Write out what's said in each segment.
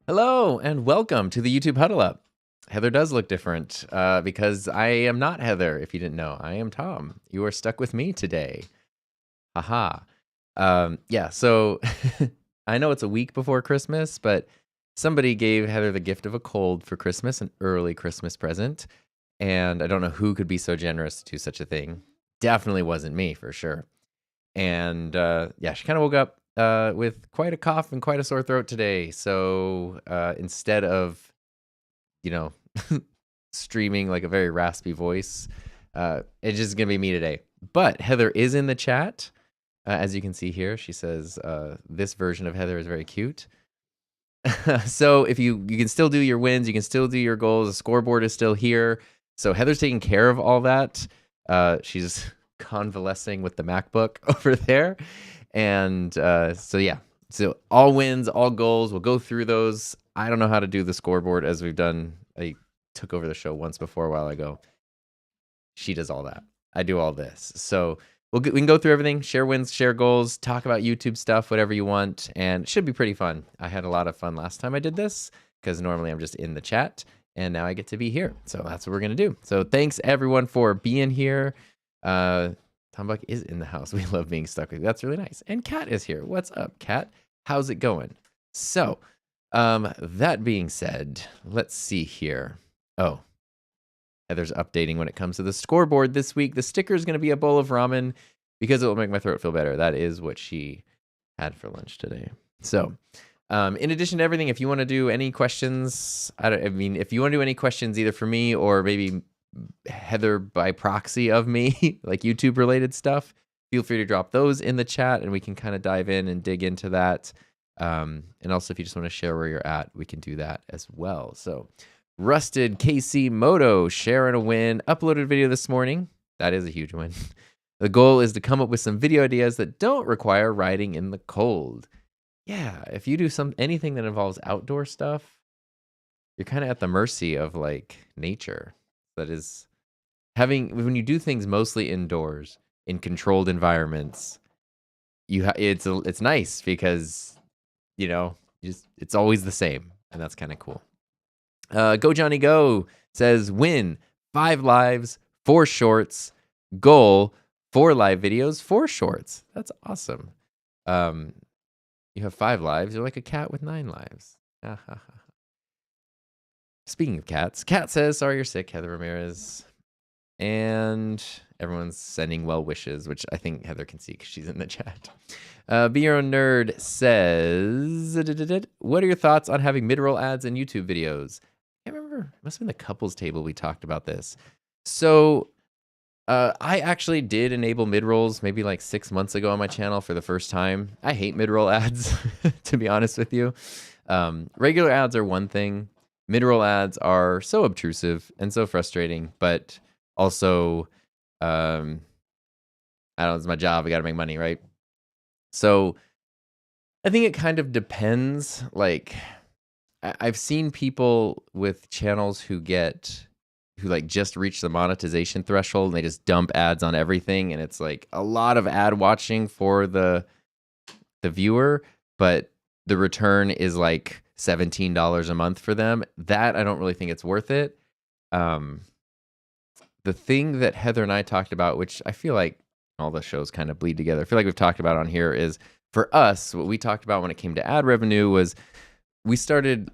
Hello and welcome to the YouTube Huddle Up. Heather does look different because I am not Heather, if you didn't know. I am Tom. You are stuck with me today. Haha. Yeah, so I know it's a week before Christmas, but somebody gave Heather the gift of a cold for Christmas, an early Christmas present. And I don't know who could be so generous to do such a thing. Definitely wasn't me, for sure. And yeah, she kind of woke up with quite a cough and quite a sore throat today. So instead of, you know, streaming like a very raspy voice, it's just going to be me today. But Heather is in the chat. As you can see here, she says this version of Heather is very cute. So if you can still do your wins, you can still do your goals. The scoreboard is still here. So Heather's taking care of all that. She's convalescing with the MacBook over there. And so yeah, so all wins, all goals. We'll go through those. I don't know how to do the scoreboard as we've done. I took over the show once before a while ago. She does all that. I do all this. So we can go through everything, share wins, share goals, talk about YouTube stuff, whatever you want, and it should be pretty fun. I had a lot of fun last time I did this because normally I'm just in the chat, and now I get to be here. So that's what we're going to do. So thanks, everyone, for being here. Tom Buck is in the house. We love being stuck with you. That's really nice. And Kat is here. What's up, Kat? How's it going? So that being said, let's see here. Oh, Heather's updating when it comes to the scoreboard this week. The sticker is going to be a bowl of ramen because it will make my throat feel better. That is what she had for lunch today. So, in addition to everything, if you want to do any questions, if you want to do any questions either for me or maybe Heather by proxy of me, like YouTube related stuff, feel free to drop those in the chat and we can kind of dive in and dig into that. And also, if you just want to share where you're at, we can do that as well. So, Rusted KC Moto sharing a win. Uploaded a video this morning. That is a huge win. The goal is to come up with some video ideas that don't require riding in the cold. Yeah, if you do anything that involves outdoor stuff, you're kind of at the mercy of like nature. That is when you do things mostly indoors in controlled environments, it's nice because it's always the same, and that's kind of cool. Go Johnny Go says win 5 lives, 4 shorts. Goal 4 live videos, 4 shorts. That's awesome. You have 5 lives. You're like a cat with 9 lives. Speaking of cats, Cat says sorry you're sick, Heather Ramirez, and everyone's sending well wishes, which I think Heather can see because she's in the chat. Be Your Own Nerd says, what are your thoughts on having mid-roll ads in YouTube videos? I can't remember. It must have been the couples table we talked about this. So I actually did enable mid-rolls maybe like 6 months ago on my channel for the first time. I hate mid-roll ads, to be honest with you. Regular ads are one thing. Mid-roll ads are so obtrusive and so frustrating, but also, I don't know, it's my job. I got to make money, right? So I think it kind of depends. Like, I've seen people with channels who like just reach the monetization threshold and they just dump ads on everything, and it's like a lot of ad watching for the viewer, but the return is like $17 a month for them. That I don't really think it's worth it. The thing that Heather and I talked about, which I feel like all the shows kind of bleed together, I feel like we've talked about on here, is for us, what we talked about when it came to ad revenue was we started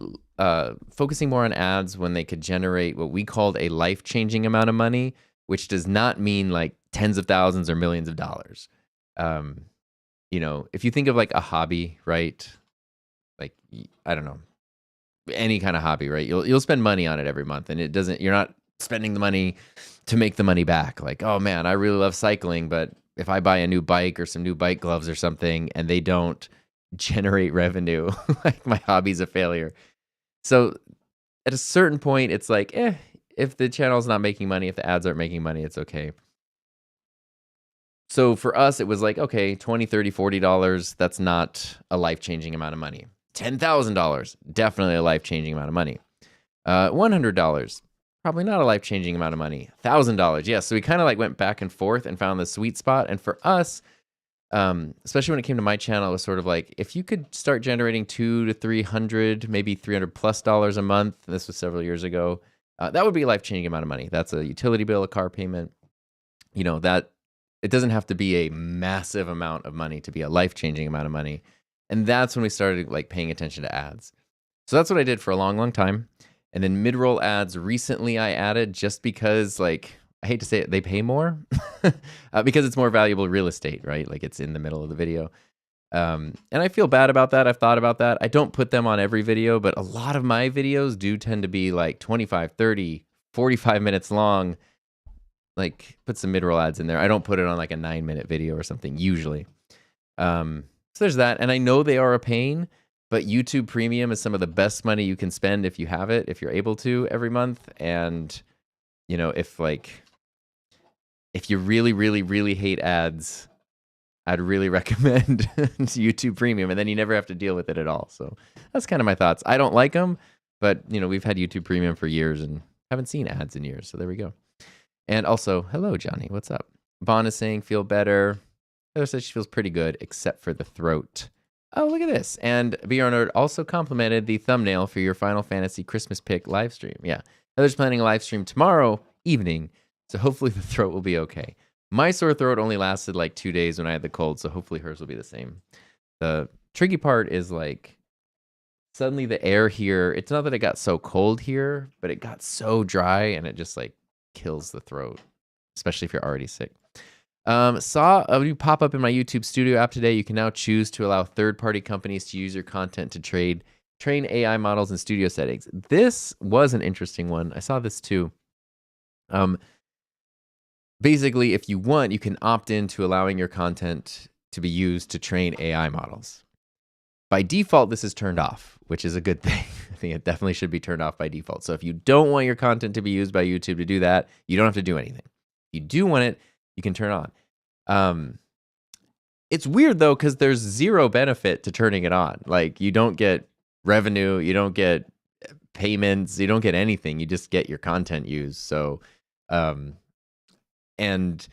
focusing more on ads when they could generate what we called a life-changing amount of money, which does not mean like tens of thousands or millions of dollars. If you think of like a hobby, right? Like, I don't know, any kind of hobby, right? You'll spend money on it every month, and you're not spending the money to make the money back. Like, oh man, I really love cycling, but if I buy a new bike or some new bike gloves or something and they don't generate revenue, like my hobby's a failure. So at a certain point, it's like, if the channel's not making money, if the ads aren't making money, it's okay. So for us, it was like, okay, $20, $30, $40, that's not a life-changing amount of money. $10,000, definitely a life-changing amount of money. $100, probably not a life-changing amount of money. $1,000, yes. So we kind of like went back and forth and found the sweet spot. And for us, Especially when it came to my channel, it was sort of like, if you could start generating 200 to 300, maybe $300+ a month, this was several years ago, that would be a life-changing amount of money. That's a utility bill, a car payment, that it doesn't have to be a massive amount of money to be a life-changing amount of money. And that's when we started like paying attention to ads. So that's what I did for a long, long time. And then mid-roll ads recently I added just because, like, I hate to say it, they pay more because it's more valuable real estate, right? Like it's in the middle of the video. And I feel bad about that. I've thought about that. I don't put them on every video, but a lot of my videos do tend to be like 25, 30, 45 minutes long. Like put some mid-roll ads in there. I don't put it on like a 9-minute video or something usually. So there's that. And I know they are a pain, but YouTube Premium is some of the best money you can spend if you have it, if you're able to every month. And, if you really, really, really hate ads, I'd really recommend YouTube Premium, and then you never have to deal with it at all. So that's kind of my thoughts. I don't like them, but we've had YouTube Premium for years and haven't seen ads in years. So there we go. And also, hello, Johnny. What's up? Vaughn is saying, feel better. Heather says she feels pretty good, except for the throat. Oh, look at this. And VR Nerd also complimented the thumbnail for your Final Fantasy Christmas pick live stream. Yeah. Heather's planning a live stream tomorrow evening, so hopefully the throat will be okay. My sore throat only lasted like 2 days when I had the cold, so hopefully hers will be the same. The tricky part is like suddenly the air here, it's not that it got so cold here, but it got so dry and it just like kills the throat, especially if you're already sick. Saw a new pop-up in my YouTube Studio app today. You can now choose to allow third-party companies to use your content to train AI models in studio settings. This was an interesting one. I saw this too. Basically, if you want, you can opt into allowing your content to be used to train AI models. By default, this is turned off, which is a good thing. I think it definitely should be turned off by default. So if you don't want your content to be used by YouTube to do that, you don't have to do anything. If you do want it, you can turn it on. It's weird though, because there's zero benefit to turning it on. Like you don't get revenue, you don't get payments, you don't get anything. You just get your content used. So, and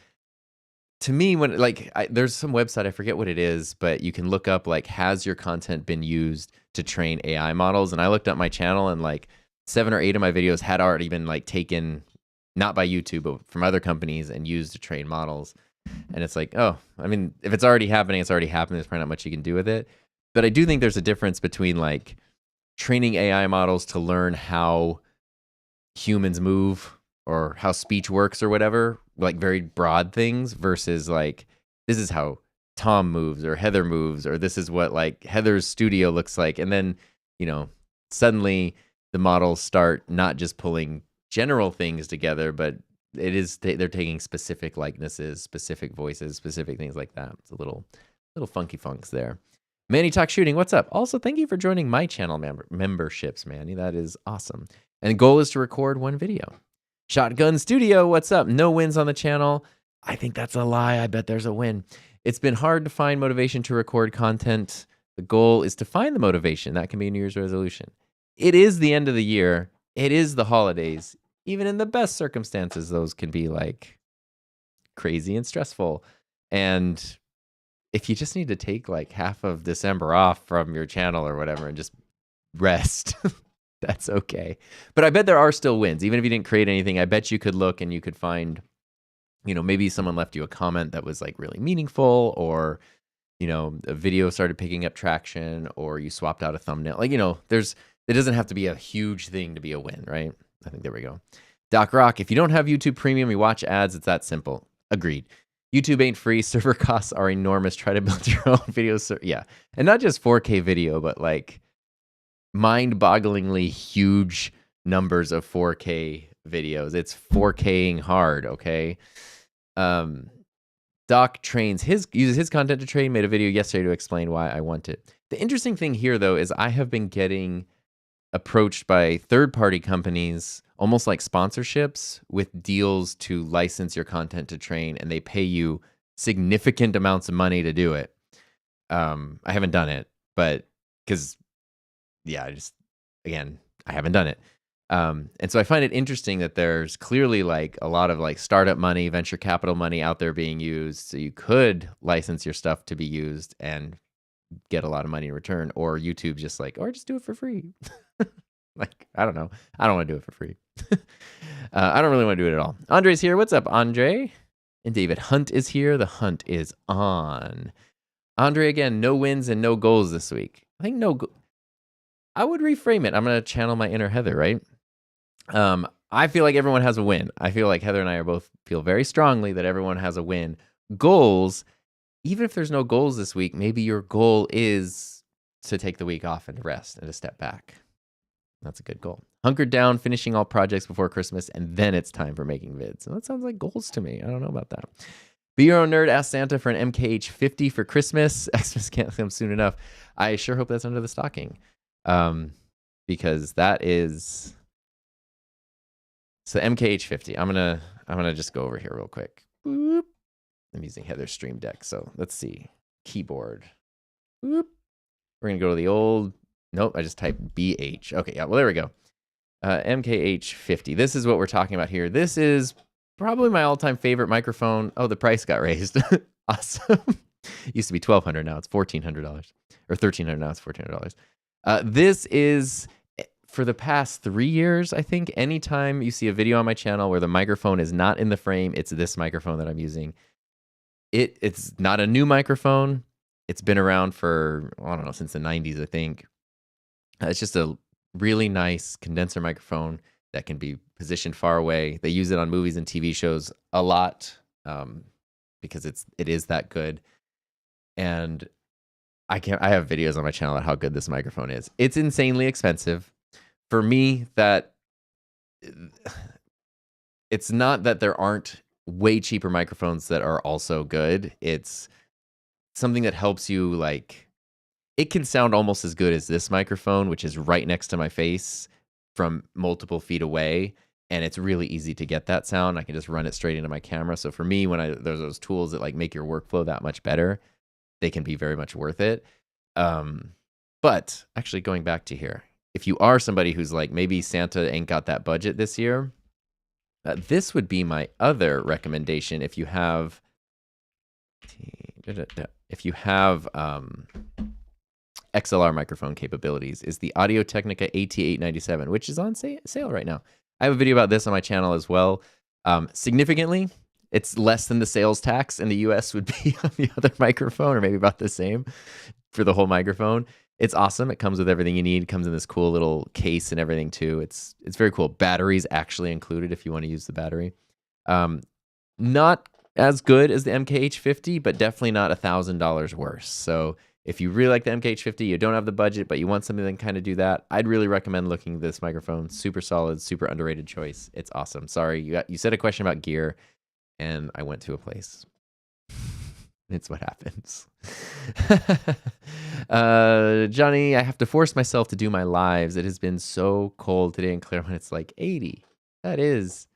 to me, when there's some website, I forget what it is, but you can look up like, has your content been used to train AI models? And I looked up my channel and like 7 or 8 of my videos had already been like taken, not by YouTube, but from other companies and used to train models. And it's like, oh, I mean, if it's already happening, it's already happening. There's probably not much you can do with it. But I do think there's a difference between like training AI models to learn how humans move or how speech works or whatever, like very broad things, versus like, this is how Tom moves or Heather moves, or this is what like Heather's studio looks like. And then, suddenly the models start not just pulling general things together, but they're taking specific likenesses, specific voices, specific things like that. It's a little funky funks there. Manny Talk Shooting, what's up? Also, thank you for joining my channel memberships, Manny. That is awesome. And the goal is to record 1 video. Shotgun Studio, what's up? No wins on the channel. I think that's a lie. I bet there's a win. It's been hard to find motivation to record content. The goal is to find the motivation. That can be a New Year's resolution. It is the end of the year. It is the holidays. Even in the best circumstances, those can be like crazy and stressful. And if you just need to take like half of December off from your channel or whatever and just rest, that's okay. But I bet there are still wins. Even if you didn't create anything, I bet you could look and you could find, maybe someone left you a comment that was like really meaningful, or, a video started picking up traction, or you swapped out a thumbnail. Like, it doesn't have to be a huge thing to be a win, right? I think there we go. Doc Rock, if you don't have YouTube Premium, you watch ads, it's that simple. Agreed. YouTube ain't free. Server costs are enormous. Try to build your own videos. Yeah. And not just 4K video, but like mind-bogglingly huge numbers of 4K videos. It's 4King hard, okay? Doc uses his content to train, made a video yesterday to explain why I want it. The interesting thing here, though, is I have been getting approached by third-party companies, almost like sponsorships, with deals to license your content to train, and they pay you significant amounts of money to do it. I haven't done it, but because, yeah, I haven't done it. And so I find it interesting that there's clearly like a lot of like startup money, venture capital money out there being used. So you could license your stuff to be used and get a lot of money in return, or YouTube just like, or just do it for free. Like, I don't know. I don't want to do it for free. I don't really want to do it at all. Andre's here. What's up, Andre? And David Hunt is here. The hunt is on. Andre, again, no wins and no goals this week. I think I would reframe it. I'm going to channel my inner Heather, right? I feel like everyone has a win. I feel like Heather and I feel very strongly that everyone has a win. Goals, even if there's no goals this week, maybe your goal is to take the week off and to rest and to step back. That's a good goal. Hunkered down, finishing all projects before Christmas, and then it's time for making vids. And that sounds like goals to me. I don't know about that. Be Your Own Nerd asked Santa for an MKH50 for Christmas. Xmas can't come soon enough. I sure hope that's under the stocking. Because that is... So MKH50. I'm gonna just go over here real quick. Boop. I'm using Heather's Stream Deck, so let's see. Keyboard. Boop. We're gonna go to the old. Nope, I just typed BH. Okay, yeah. Well, there we go. MKH50. This is what we're talking about here. This is probably my all-time favorite microphone. Oh, the price got raised. Awesome. Used to be $1,200. Now it's $1,400, or $1,300. Now it's $1,400. This is. For the past 3 years, I think, anytime you see a video on my channel where the microphone is not in the frame, it's this microphone that I'm using. It's not a new microphone. It's been around for, I don't know, since the 90s, I think. It's just a really nice condenser microphone that can be positioned far away. They use it on movies and TV shows a lot because it is that good. And I have videos on my channel on how good this microphone is. It's insanely expensive. For me, that it's not that there aren't way cheaper microphones that are also good. It's something that helps you, like, it can sound almost as good as this microphone, which is right next to my face from multiple feet away. And it's really easy to get that sound. I can just run it straight into my camera. So for me, when there's those tools that like make your workflow that much better, they can be very much worth it. But actually going back to here, if you are somebody who's like, maybe Santa ain't got that budget this year, this would be my other recommendation. If you have XLR microphone capabilities, is the Audio-Technica AT897, which is on sale right now. I have a video about this on my channel as well. Significantly, it's less than the sales tax in the US would be on the other microphone, or maybe about the same for the whole microphone. It's awesome. It comes with everything you need. It comes in this cool little case and everything too. It's very cool. Batteries actually included if you want to use the battery. Not as good as the MKH50, but definitely not $1,000 worse. So if you really like the MKH50, you don't have the budget, but you want something that can kind of do that, I'd really recommend looking at this microphone. Super solid, super underrated choice. It's awesome. Sorry, you said a question about gear, and I went to a place. It's what happens. Johnny, I have to force myself to do my lives. It has been so cold today in Claremont. It's like 80. That is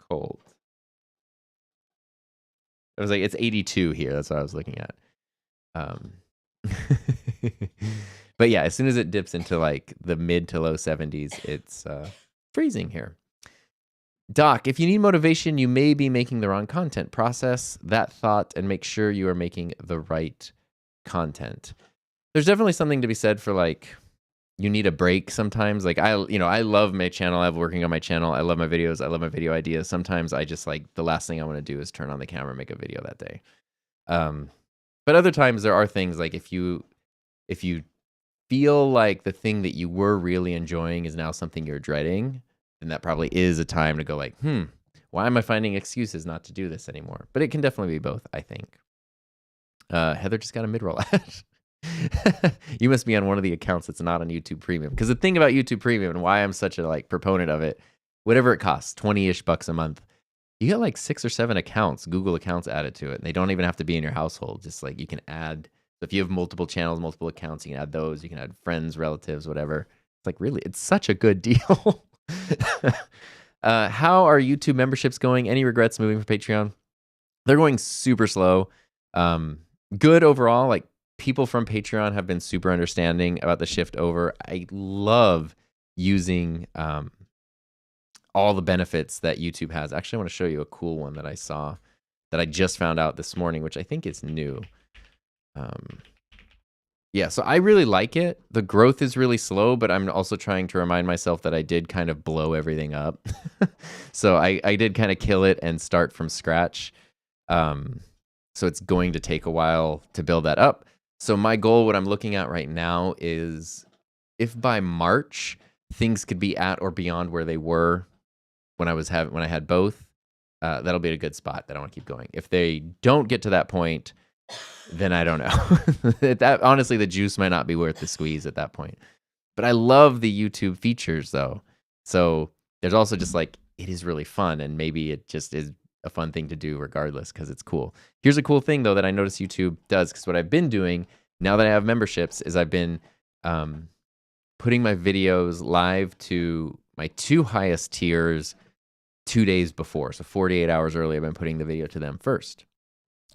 cold. I was like, it's 82 here. That's what I was looking at. But yeah, as soon as it dips into like the mid to low 70s, it's freezing here. Doc, if you need motivation, you may be making the wrong content. Process that thought and make sure you are making the right content. There's definitely something to be said for like, you need a break sometimes. Like I love my channel. I love working on my channel. I love my videos. I love my video ideas. Sometimes I just like, the last thing I want to do is turn on the camera and make a video that day. But other times there are things like if you feel like the thing that you were really enjoying is now something you're dreading, then that probably is a time to go like, why am I finding excuses not to do this anymore? But it can definitely be both, I think. Heather just got a mid-roll ad. You must be on one of the accounts that's not on YouTube Premium. Because the thing about YouTube Premium and why I'm such a like proponent of it, whatever it costs, 20-ish bucks a month, you get like 6 or 7 accounts, Google accounts added to it. And they don't even have to be in your household. Just like you can add, so if you have multiple channels, multiple accounts, you can add those. You can add friends, relatives, whatever. It's like really, it's such a good deal. How are YouTube memberships going? Any regrets moving from Patreon? They're going super slow. Good overall. Like people from Patreon have been super understanding about the shift over. I love using all the benefits that YouTube has. Actually, I want to show you a cool one that I saw that I just found out this morning, which I think is new. Yeah, so I really like it. The growth is really slow, but I'm also trying to remind myself that I did kind of blow everything up. So I did kind of kill it and start from scratch. So it's going to take a while to build that up. So my goal, what I'm looking at right now, is if by March things could be at or beyond where they were when I had both, that'll be a good spot that I want to keep going. If they don't get to that point, then I don't know. Honestly, the juice might not be worth the squeeze at that point. But I love the YouTube features though. So there's also just like, it is really fun, and maybe it just is a fun thing to do regardless because it's cool. Here's a cool thing though that I noticed YouTube does, because what I've been doing now that I have memberships is I've been putting my videos live to my 2 highest tiers 2 days before. So 48 hours early, I've been putting the video to them first.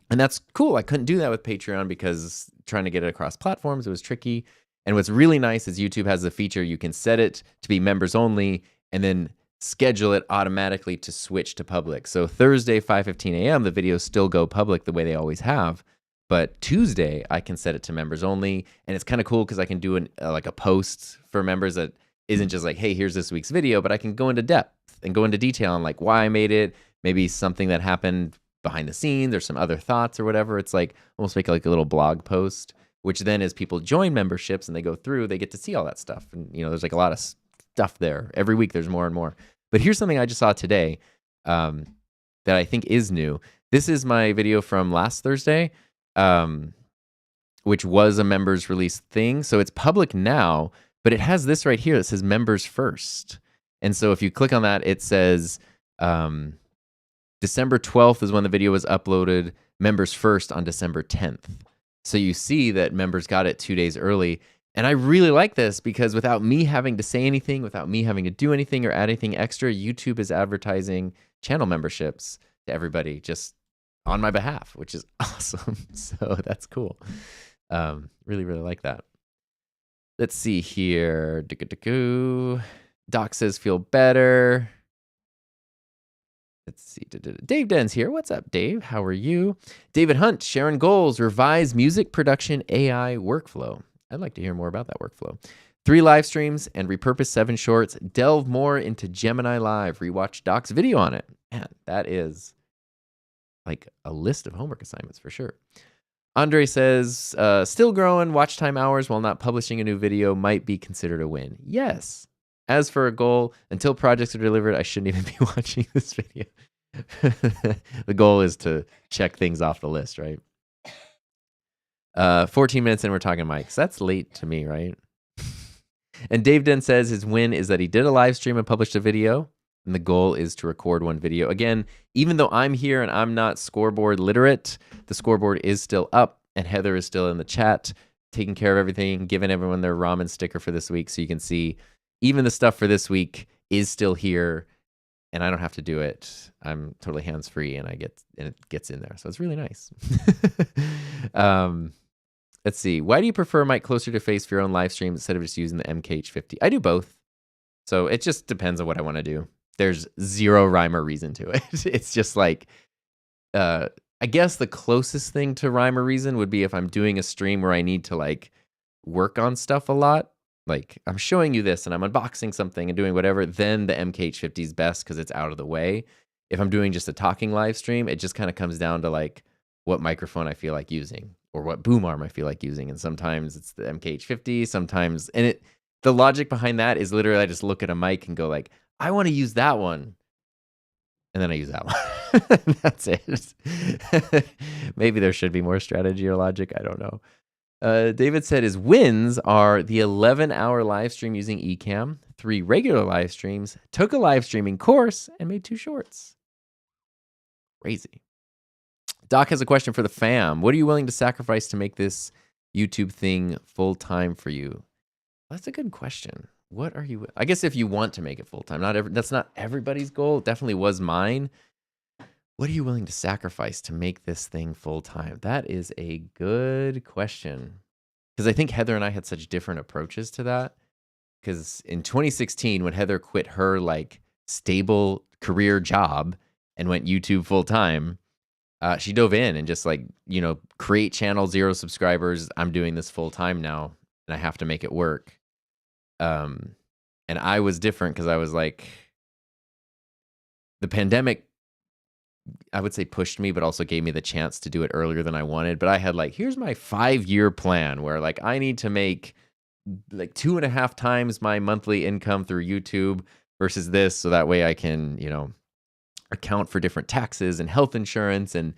And that's cool. I couldn't do that with Patreon because trying to get it across platforms, it was tricky. And what's really nice is YouTube has a feature you can set it to be members only and then schedule it automatically to switch to public. So Thursday, 5:15 a.m., the videos still go public the way they always have. But Tuesday, I can set it to members only. And it's kind of cool because I can do like a post for members that isn't just like, hey, here's this week's video, but I can go into depth and go into detail on like why I made it, maybe something that happened behind the scenes, there's some other thoughts or whatever. It's like almost make like a little blog post, which then as people join memberships and they go through, they get to see all that stuff. And, there's like a lot of stuff there. Every week there's more and more. But here's something I just saw today that I think is new. This is my video from last Thursday, which was a members release thing. So it's public now, but it has this right here that says members first. And so if you click on that, it says, December 12th is when the video was uploaded, members first on December 10th. So you see that members got it 2 days early. And I really like this because without me having to say anything, without me having to do anything or add anything extra, YouTube is advertising channel memberships to everybody just on my behalf, which is awesome. So that's cool. Really, really like that. Let's see here. Doc says feel better. Let's see. Dave Den's here. What's up, Dave? How are you? David Hunt, Sharon Goals, revise music production AI workflow. I'd like to hear more about that workflow. 3 live streams and repurpose 7 shorts. Delve more into Gemini Live. Rewatch Doc's video on it. Man, that is like a list of homework assignments for sure. Andre says, still growing. Watch time hours while not publishing a new video might be considered a win. Yes. As for a goal, until projects are delivered, I shouldn't even be watching this video. The goal is to check things off the list, right? 14 minutes in, we're talking mics. That's late to me, right? And Dave Den says his win is that he did a live stream and published a video, and the goal is to record 1 video. Again, even though I'm here and I'm not scoreboard literate, the scoreboard is still up, and Heather is still in the chat, taking care of everything, giving everyone their ramen sticker for this week, so you can see even the stuff for this week is still here, and I don't have to do it. I'm totally hands-free, and it gets in there. So it's really nice. Let's see. Why do you prefer a mic closer to face for your own live streams instead of just using the MKH50? I do both. So it just depends on what I want to do. There's zero rhyme or reason to it. It's just like, I guess the closest thing to rhyme or reason would be if I'm doing a stream where I need to like work on stuff a lot. Like I'm showing you this and I'm unboxing something and doing whatever, then the MKH50 is best because it's out of the way. If I'm doing just a talking live stream, it just kind of comes down to like what microphone I feel like using or what boom arm I feel like using. And sometimes it's the MKH50, sometimes, and the logic behind that is literally I just look at a mic and go like, I want to use that one. And then I use that one. That's it. Maybe there should be more strategy or logic. I don't know. David said his wins are the 11-hour live stream using Ecamm, 3 regular live streams, took a live streaming course, and made 2 shorts. Crazy. Doc has a question for the fam. What are you willing to sacrifice to make this YouTube thing full-time for you? That's a good question. What are you... I guess if you want to make it full-time. That's not everybody's goal. It definitely was mine. What are you willing to sacrifice to make this thing full-time? That is a good question. Because I think Heather and I had such different approaches to that. because in 2016, when Heather quit her like stable career job and went YouTube full time, she dove in and just like, create channel, 0 subscribers. I'm doing this full time now and I have to make it work. And I was different because I was like, the pandemic, I would say pushed me, but also gave me the chance to do it earlier than I wanted. But I had like, here's my 5-year plan where like I need to make like 2.5 times my monthly income through YouTube versus this. So that way I can, account for different taxes and health insurance and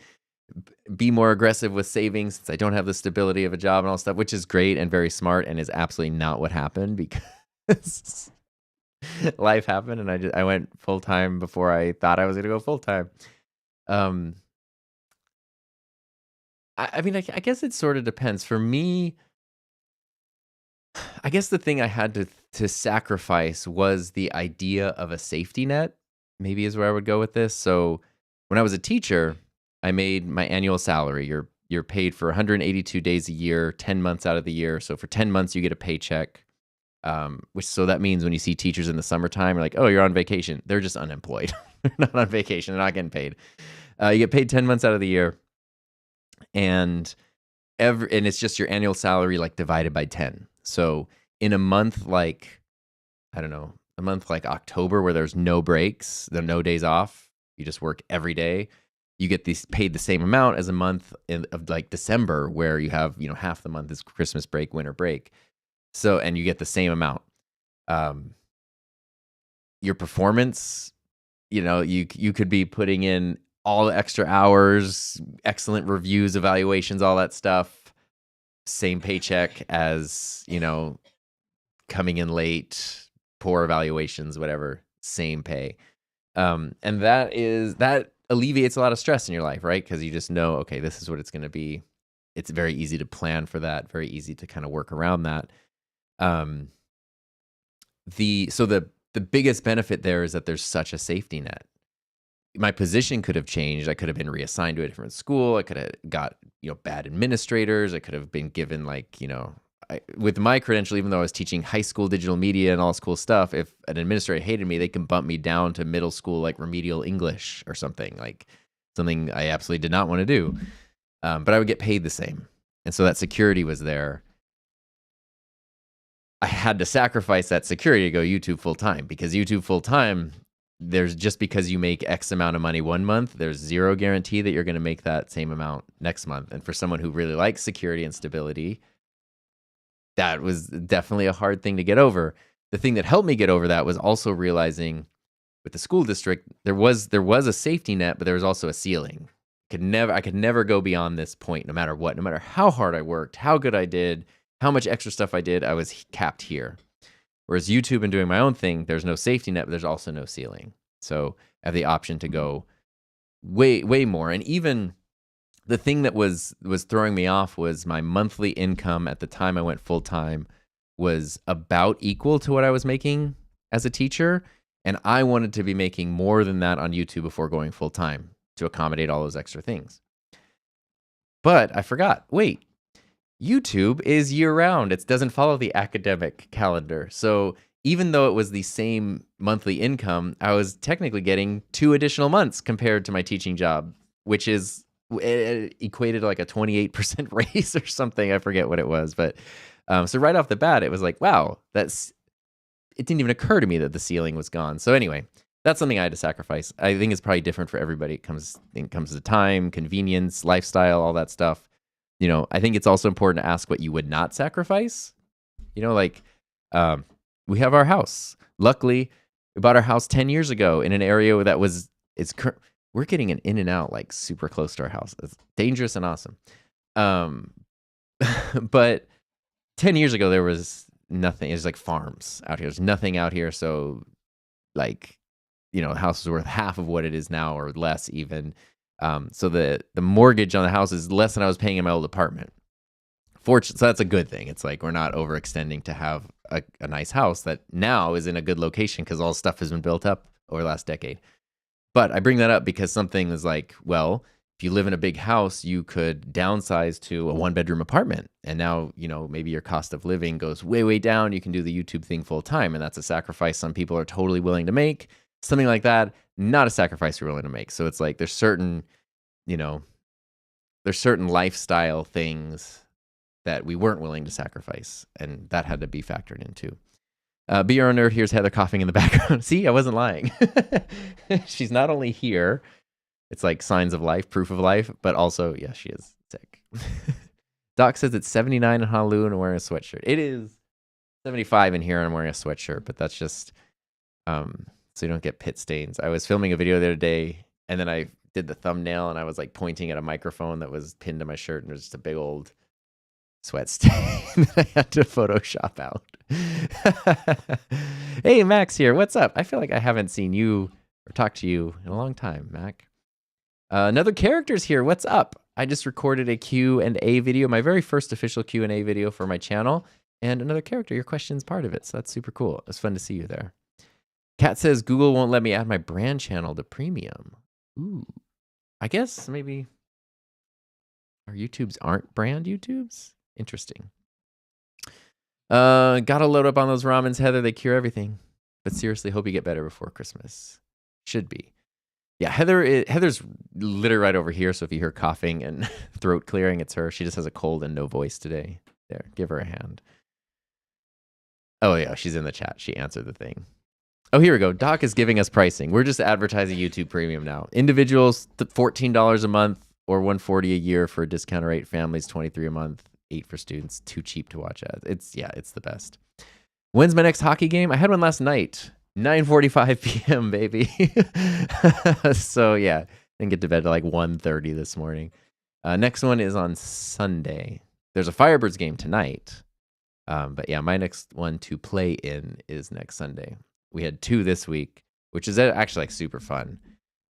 be more aggressive with savings since I don't have the stability of a job and all stuff, which is great and very smart and is absolutely not what happened because life happened and I went full time before I thought I was going to go full time. I mean, I guess it sort of depends. For me, I guess the thing I had to sacrifice was the idea of a safety net, maybe is where I would go with this. So when I was a teacher, I made my annual salary. You're paid for 182 days a year, 10 months out of the year. So for 10 months, you get a paycheck. So that means when you see teachers in the summertime, you're like, oh, you're on vacation. They're just unemployed. They're not on vacation. They're not getting paid. You get paid 10 months out of the year. And it's just your annual salary like divided by 10. So in a month like, I don't know, a month like October where there's no breaks, there are no days off, you just work every day, you get paid the same amount as a month of like December where you have, half the month is Christmas break, winter break. So, and you get the same amount. Your performance, you could be putting in all the extra hours, excellent reviews, evaluations, all that stuff. Same paycheck as, coming in late, poor evaluations, whatever, same pay. And that alleviates a lot of stress in your life, right? Because you just know, okay, this is what it's going to be. It's very easy to plan for that, very easy to kind of work around that. The biggest benefit there is that there's such a safety net. My position could have changed. I could have been reassigned to a different school. I could have got, bad administrators. I could have been given with my credential, even though I was teaching high school digital media and all this cool stuff, if an administrator hated me, they can bump me down to middle school, like remedial English or something I absolutely did not want to do. But I would get paid the same. And so that security was there. I had to sacrifice that security to go YouTube full time because YouTube full time, there's just because you make X amount of money one month, there's zero guarantee that you're going to make that same amount next month. And for someone who really likes security and stability, that was definitely a hard thing to get over. The thing that helped me get over that was also realizing with the school district, there was a safety net, but there was also a ceiling. I could never go beyond this point, no matter what, no matter how hard I worked, how good I did, how much extra stuff I did, I was capped here. Whereas YouTube and doing my own thing, there's no safety net, but there's also no ceiling. So I have the option to go way, way more. And even the thing that was throwing me off was my monthly income at the time I went full time was about equal to what I was making as a teacher. And I wanted to be making more than that on YouTube before going full time to accommodate all those extra things. But I forgot, wait, YouTube is year round. It doesn't follow the academic calendar. So even though it was the same monthly income, I was technically getting 2 additional months compared to my teaching job, which is equated to like a 28% raise or something. I forget what it was. But so right off the bat, it was like, wow, it didn't even occur to me that the ceiling was gone. So anyway, that's something I had to sacrifice. I think it's probably different for everybody. It comes to time, convenience, lifestyle, all that stuff. I think it's also important to ask what you would not sacrifice. We have our house. Luckily, we bought our house 10 years ago in an area that we're getting an in and out like super close to our house. It's dangerous and awesome. But 10 years ago, there was nothing. It was like farms out here. There's nothing out here. So the house is worth half of what it is now or less even. So the mortgage on the house is less than I was paying in my old apartment. Fortunately, so that's a good thing. It's like we're not overextending to have a nice house that now is in a good location because all stuff has been built up over the last decade. But I bring that up because something is like, well, if you live in a big house, you could downsize to a 1-bedroom apartment. And now, maybe your cost of living goes way, way down. You can do the YouTube thing full time. And that's a sacrifice some people are totally willing to make. Something like that, not a sacrifice you're willing to make. So it's like there's certain lifestyle things that we weren't willing to sacrifice. And that had to be factored in too. Be Your Own Nerd. Here's Heather coughing in the background. See, I wasn't lying. She's not only here. It's like signs of life, proof of life, but also, yeah, she is sick. Doc says it's 79 in Honolulu and I'm wearing a sweatshirt. It is 75 in here and I'm wearing a sweatshirt, but that's just so you don't get pit stains. I was filming a video the other day and then I did the thumbnail and I was like pointing at a microphone that was pinned to my shirt and there's just a big old sweat stain that I had to Photoshop out. Hey, Max here. What's up? I feel like I haven't seen you or talked to you in a long time, Mac. Another character's here. What's up? I just recorded a Q&A video, my very first official Q&A video for my channel. And another character, your question's part of it. So that's super cool. It's fun to see you there. Kat says, Google won't let me add my brand channel to premium. Ooh. I guess maybe our YouTubes aren't brand YouTubes? Interesting. Gotta load up on those ramens, Heather. They cure everything. But seriously, hope you get better before Christmas. Should be. Yeah, Heather's literally right over here. So if you hear coughing and throat clearing, it's her. She just has a cold and no voice today. There, give her a hand. Oh yeah, she's in the chat. She answered the thing. Oh, here we go. Doc is giving us pricing. We're just advertising YouTube Premium now. Individuals, $14 a month or $140 a year for a discount rate. Families, $23 a month, $8 for students. Too cheap to watch ads. It's the best. When's my next hockey game? I had one last night. 9:45 p.m., baby. So yeah, didn't get to bed till like 1:30 this morning. Next one is on Sunday. There's a Firebirds game tonight. But yeah, my next one to play in is next Sunday. We had 2 this week, which is actually like super fun.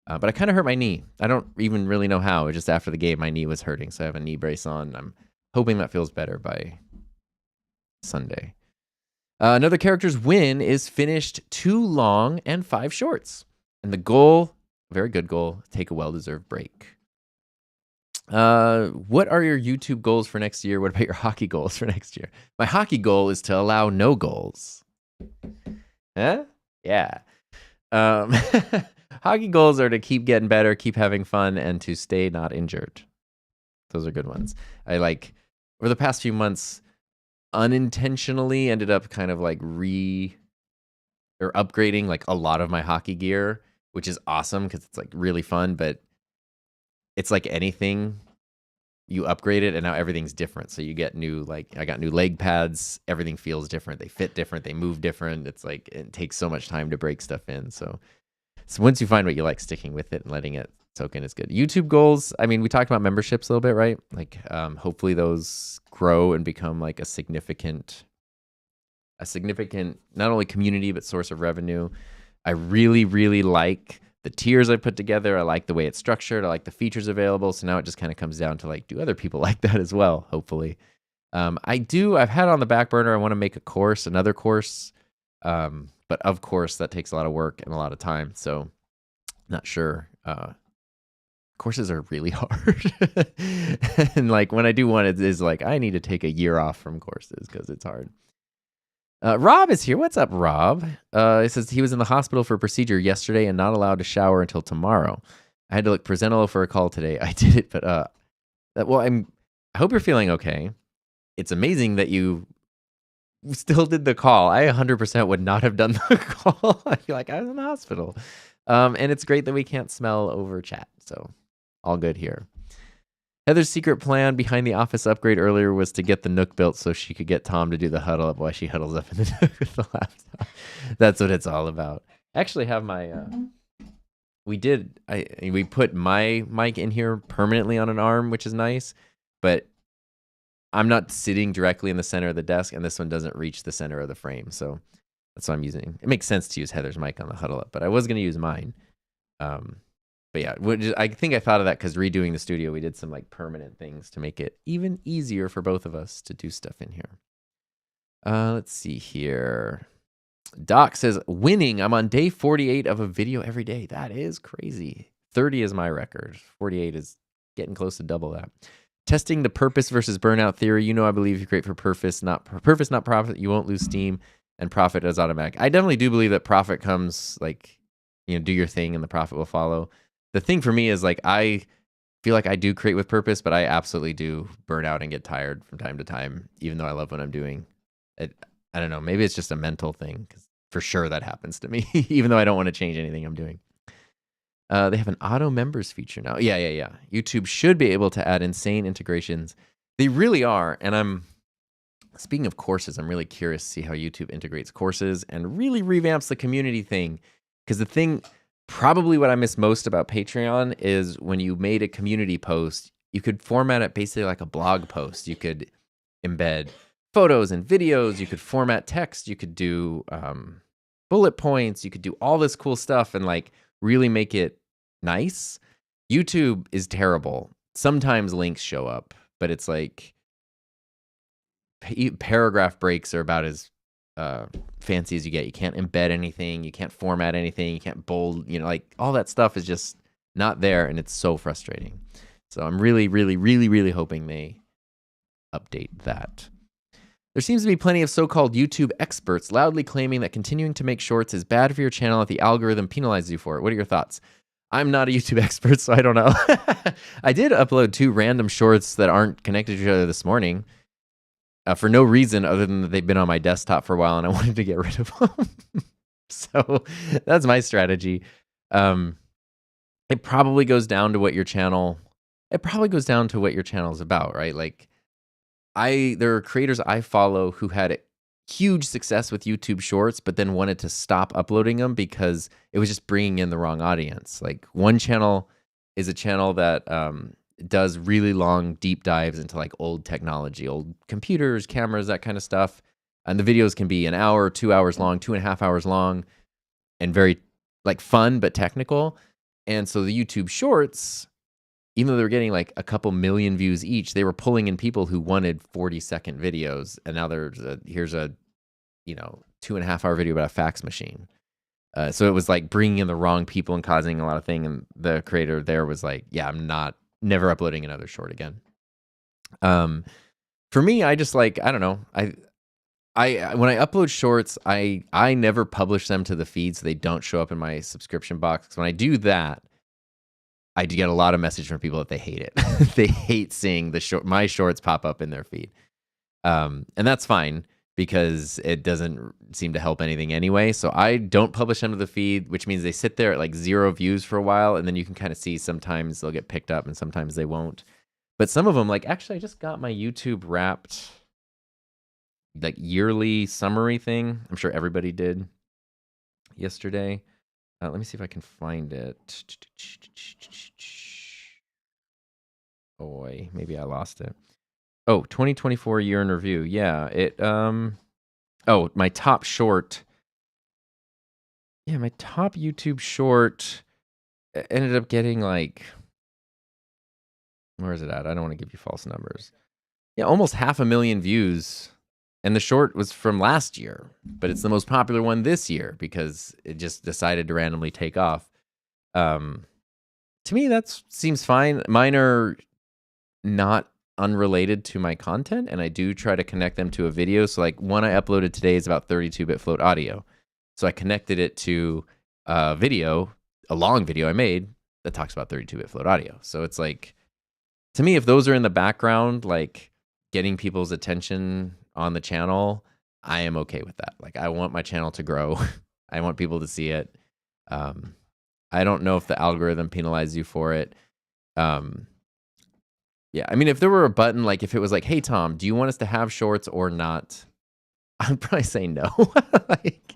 But I kind of hurt my knee. I don't even really know how. Just after the game, my knee was hurting. So I have a knee brace on. I'm hoping that feels better by Sunday. Another character's win is finished 2 long and 5 shorts. And the goal, very good goal, take a well-deserved break. What are your YouTube goals for next year? What about your hockey goals for next year? My hockey goal is to allow no goals. Huh? Yeah. Hockey goals are to keep getting better, keep having fun, and to stay not injured. Those are good ones. I like, over the past few months, unintentionally ended up kind of like upgrading like a lot of my hockey gear, which is awesome because it's like really fun, but it's like anything, you upgrade it and now everything's different. So you get new, like I got new leg pads, everything feels different, they fit different, they move different. It's like it takes so much time to break stuff in. So once you find what you like, sticking with it and letting it soak in is good. YouTube goals, I mean, we talked about memberships a little bit, right? Like hopefully those grow and become like a significant not only community but source of revenue. I really, really like the tiers I put together. I like the way it's structured. I like the features available. So now it just kind of comes down to like, do other people like that as well? Hopefully. I've had on the back burner. I want to make another course. But of course that takes a lot of work and a lot of time. So not sure. Courses are really hard. And like when I do one, it is like, I need to take a year off from courses because it's hard. Rob is here. What's up, Rob? It says he was in the hospital for a procedure yesterday and not allowed to shower until tomorrow. I had to look presentable for a call today. I did it, but I hope you're feeling okay. It's amazing that you still did the call. I 100% would not have done the call. I feel like I was in the hospital. And it's great that we can't smell over chat. So all good here. Heather's secret plan behind the office upgrade earlier was to get the Nook built so she could get Tom to do the huddle up while she huddles up in the Nook with the laptop. That's what it's all about. I actually have my, we put my mic in here permanently on an arm, which is nice, but I'm not sitting directly in the center of the desk and this one doesn't reach the center of the frame. So that's what I'm using. It makes sense to use Heather's mic on the huddle up, but I was going to use mine. But yeah, I think I thought of that because redoing the studio, we did some like permanent things to make it even easier for both of us to do stuff in here. Let's see here. Doc says, winning. I'm on day 48 of a video every day. That is crazy. 30 is my record. 48 is getting close to double that. Testing the purpose versus burnout theory. You know, I believe if you create for purpose, not profit, you won't lose steam, and profit is automatic. I definitely do believe that profit comes, like, you know, do your thing and the profit will follow. The thing for me is, like, I feel like I do create with purpose, but I absolutely do burn out and get tired from time to time, even though I love what I'm doing. I don't know. Maybe it's just a mental thing, because for sure that happens to me, even though I don't want to change anything I'm doing. They have an auto members feature now. Yeah. YouTube should be able to add insane integrations. They really are. And speaking of courses, I'm really curious to see how YouTube integrates courses and really revamps the community thing. Because the thing, probably what I miss most about Patreon is when you made a community post, you could format it basically like a blog post. You could embed photos and videos. You could format text. You could do bullet points. You could do all this cool stuff and like really make it nice. YouTube is terrible. Sometimes links show up, but it's like paragraph breaks are about as fancy as you get. You can't embed anything. You can't format anything. You can't bold, you know, like all that stuff is just not there, and it's so frustrating. So I'm really, really, really, really hoping they update that. There seems to be plenty of so-called YouTube experts loudly claiming that continuing to make shorts is bad for your channel if the algorithm penalizes you for it. What are your thoughts? I'm not a YouTube expert, so I don't know. I did upload 2 random shorts that aren't connected to each other this morning for no reason other than that they've been on my desktop for a while and I wanted to get rid of them. So that's my strategy. It probably goes down to what your channel. It probably goes down to what your channel is about, right? Like, there are creators I follow who had huge success with YouTube Shorts, but then wanted to stop uploading them because it was just bringing in the wrong audience. Like, one channel is a channel that does really long deep dives into like old technology, old computers, cameras, that kind of stuff. And the videos can be an hour, 2 hours long, 2.5 hours long, and very like fun but technical. And so the YouTube Shorts, even though they were getting like a couple million views each, they were pulling in people who wanted 40-second videos. And now here's a 2.5 hour video about a fax machine. So it was like bringing in the wrong people and causing a lot of things. And the creator there was like, yeah, I'm never uploading another short again. For me, I just like, I don't know. I when I upload shorts, I never publish them to the feed so they don't show up in my subscription box. 'Cause when I do that, I do get a lot of message from people that they hate it. They hate seeing my shorts pop up in their feed. And that's fine because it doesn't seem to help anything anyway. So I don't publish them to the feed, which means they sit there at like 0 views for a while. And then you can kind of see sometimes they'll get picked up and sometimes they won't. But some of them, like, actually, I just got my YouTube Wrapped like yearly summary thing. I'm sure everybody did yesterday. Let me see if I can find it. Oh, boy, maybe I lost it. Oh, 2024 year in review. Yeah, my top short. Yeah, my top YouTube short ended up getting like, where is it at? I don't want to give you false numbers. Yeah, almost 500,000 views. And the short was from last year, but it's the most popular one this year because it just decided to randomly take off. To me, that seems fine. Mine are not unrelated to my content, and I do try to connect them to a video. So like one I uploaded today is about 32-bit float audio. So I connected it to a long video I made that talks about 32-bit float audio. So it's like, to me, if those are in the background, like getting people's attention on the channel, I am okay with that. Like, I want my channel to grow. I want people to see it. I don't know if the algorithm penalizes you for it. Yeah, I mean, if there were a button, like if it was like, hey, Tom, do you want us to have shorts or not? I'd probably say no. Like,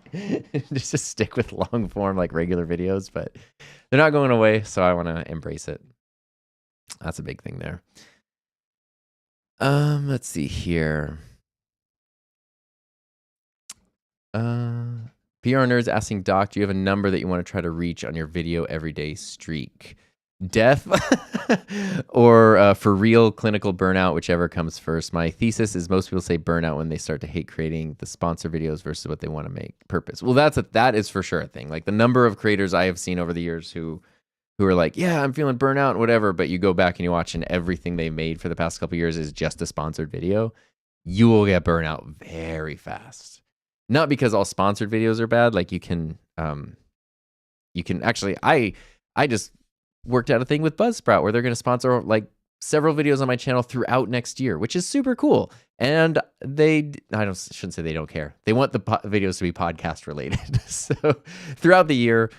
just stick with long form, like regular videos, but they're not going away, so I want to embrace it. That's a big thing there. Let's see here. PR Nerds asking Doc, do you have a number that you want to try to reach on your video everyday streak? Death or for real clinical burnout, whichever comes first. My thesis is most people say burnout when they start to hate creating the sponsor videos versus what they want to make purpose. Well, that is for sure a thing. Like the number of creators I have seen over the years who who are like, yeah, I'm feeling burnout and whatever, but you go back and you watch and everything they made for the past couple years is just a sponsored video, you will get burnout very fast. Not because all sponsored videos are bad. Like you can actually, I just worked out a thing with Buzzsprout where they're going to sponsor like several videos on my channel throughout next year, which is super cool. And shouldn't say they don't care. They want the videos to be podcast related. So throughout the year,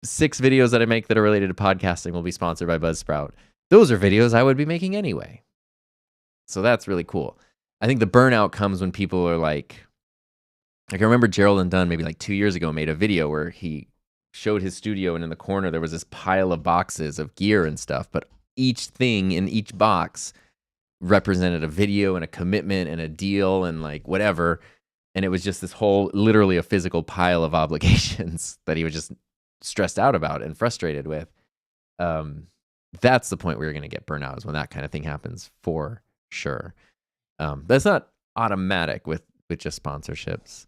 6 videos that I make that are related to podcasting will be sponsored by Buzzsprout. Those are videos I would be making anyway. So that's really cool. I think the burnout comes when people are like I remember Gerald and Dunn maybe like 2 years ago made a video where he showed his studio and in the corner there was this pile of boxes of gear and stuff, but each thing in each box represented a video and a commitment and a deal and like whatever. And it was just this whole, literally a physical pile of obligations that he was just stressed out about and frustrated with. That's the point where you're going to get burnout, is when that kind of thing happens for sure. That's not automatic with just sponsorships.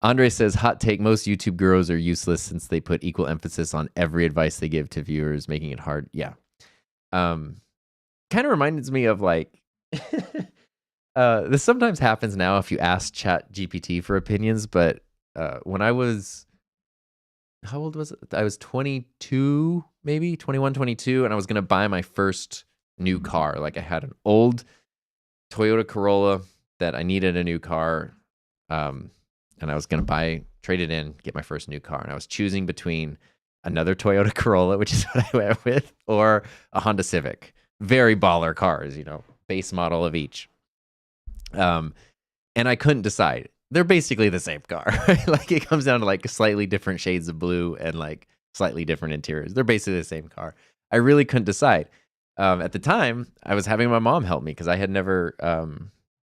Andre says, hot take, most YouTube gurus are useless since they put equal emphasis on every advice they give to viewers, making it hard. Yeah. Kind of reminds me of like, this sometimes happens now if you ask Chat GPT for opinions, but when I was, how old was it? I was 22, maybe 21, 22, and I was going to buy my first new car. Like I had an old Toyota Corolla that I needed a new car. And I was going to trade it in, get my first new car. And I was choosing between another Toyota Corolla, which is what I went with, or a Honda Civic. Very baller cars, base model of each. And I couldn't decide. They're basically the same car. Right? Like it comes down to like slightly different shades of blue and like slightly different interiors. They're basically the same car. I really couldn't decide. At the time, I was having my mom help me because I had never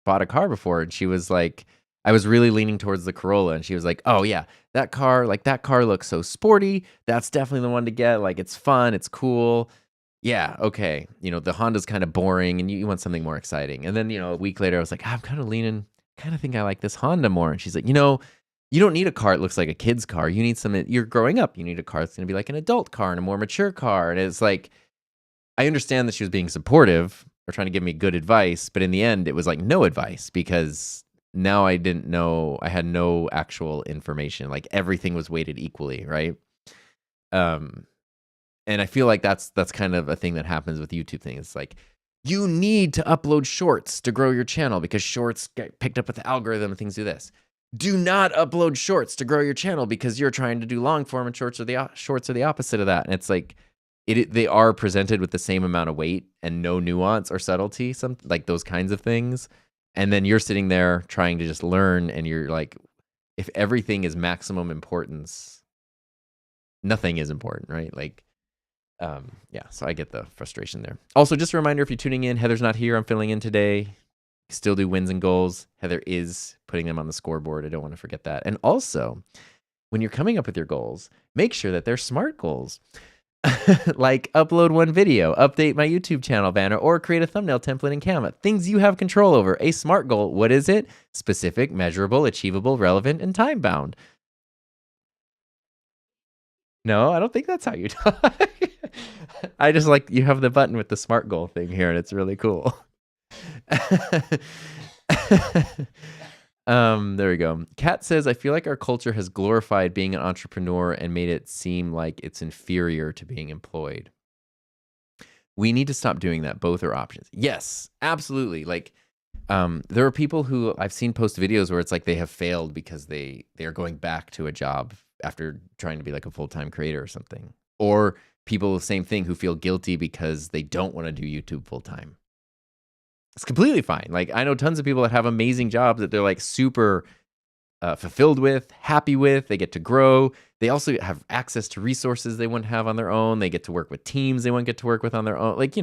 bought a car before. And she was like, I was really leaning towards the Corolla, and she was like, oh yeah, that car looks so sporty. That's definitely the one to get. Like it's fun, it's cool. Yeah, okay. The Honda's kind of boring and you want something more exciting. And then, a week later I was like, I'm kind of think I like this Honda more. And she's like, you don't need a car that looks like a kid's car. You need you're growing up. You need a car that's going to be like an adult car and a more mature car. And it's like, I understand that she was being supportive or trying to give me good advice, but in the end it was like no advice, because now I didn't know, I had no actual information. Like everything was weighted equally, right? And I feel like that's kind of a thing that happens with YouTube things. It's like, you need to upload shorts to grow your channel because shorts get picked up with the algorithm and things do this. Do not upload shorts to grow your channel because you're trying to do long form, and shorts are the opposite of that. And it's like, they are presented with the same amount of weight and no nuance or subtlety, like those kinds of things. And then you're sitting there trying to just learn, and you're like, if everything is maximum importance, nothing is important, right? Like, yeah, so I get the frustration there. Also, just a reminder, if you're tuning in, Heather's not here. I'm filling in today. Still do wins and goals. Heather is putting them on the scoreboard. I don't want to forget that. And also, when you're coming up with your goals, make sure that they're SMART goals. Like upload one video, update my YouTube channel banner, or create a thumbnail template in Canva. Things you have control over. A SMART goal, what is it? Specific, measurable, achievable, relevant, and time-bound. No, I don't think that's how you talk. I just like, you have the button with the SMART goal thing here, and it's really cool. There we go. Kat says, I feel like our culture has glorified being an entrepreneur and made it seem like it's inferior to being employed. We need to stop doing that. Both are options. Yes, absolutely. Like, there are people who I've seen post videos where it's like they have failed because they are going back to a job after trying to be like a full-time creator or something. Or people, same thing, who feel guilty because they don't want to do YouTube full-time. It's completely fine. Like, I know tons of people that have amazing jobs that they're like super fulfilled with, happy with. They get to grow. They also have access to resources they wouldn't have on their own. They get to work with teams they wouldn't get to work with on their own. Like,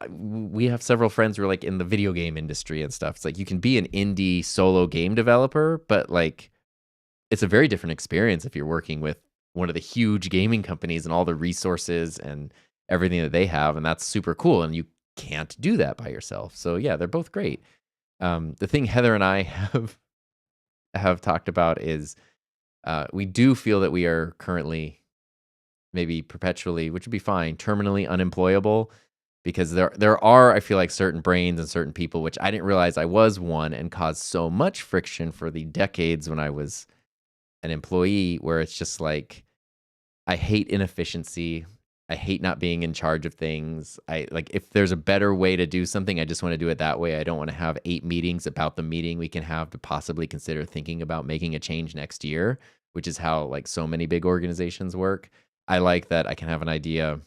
we have several friends who are like in the video game industry and stuff. It's like you can be an indie solo game developer, but like it's a very different experience if you're working with one of the huge gaming companies and all the resources and everything that they have. And that's super cool. And you can't do that by yourself. So yeah, they're both great. The thing Heather and I have talked about is we do feel that we are currently maybe perpetually, which would be fine, terminally unemployable, because there are, I feel like, certain brains and certain people, which I didn't realize I was one, and caused so much friction for the decades when I was an employee, where it's just like, I hate inefficiency. I hate not being in charge of things. I like, if there's a better way to do something, I just want to do it that way. I don't want to have 8 meetings about the meeting we can have to possibly consider thinking about making a change next year, which is how like so many big organizations work. I like that I can have an idea.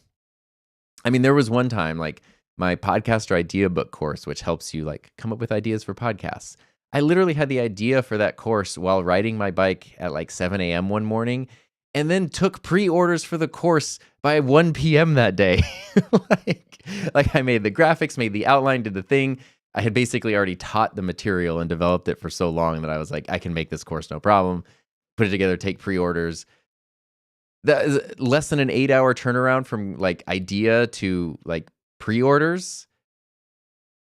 I mean, there was one time, like my podcaster idea book course, which helps you like come up with ideas for podcasts. I literally had the idea for that course while riding my bike at like 7 a.m. one morning, and then took pre-orders for the course by 1 p.m. that day. like I made the graphics, made the outline, did the thing. I had basically already taught the material and developed it for so long that I was like, I can make this course no problem. Put it together, take pre-orders. That is less than an 8-hour turnaround from like idea to like pre-orders.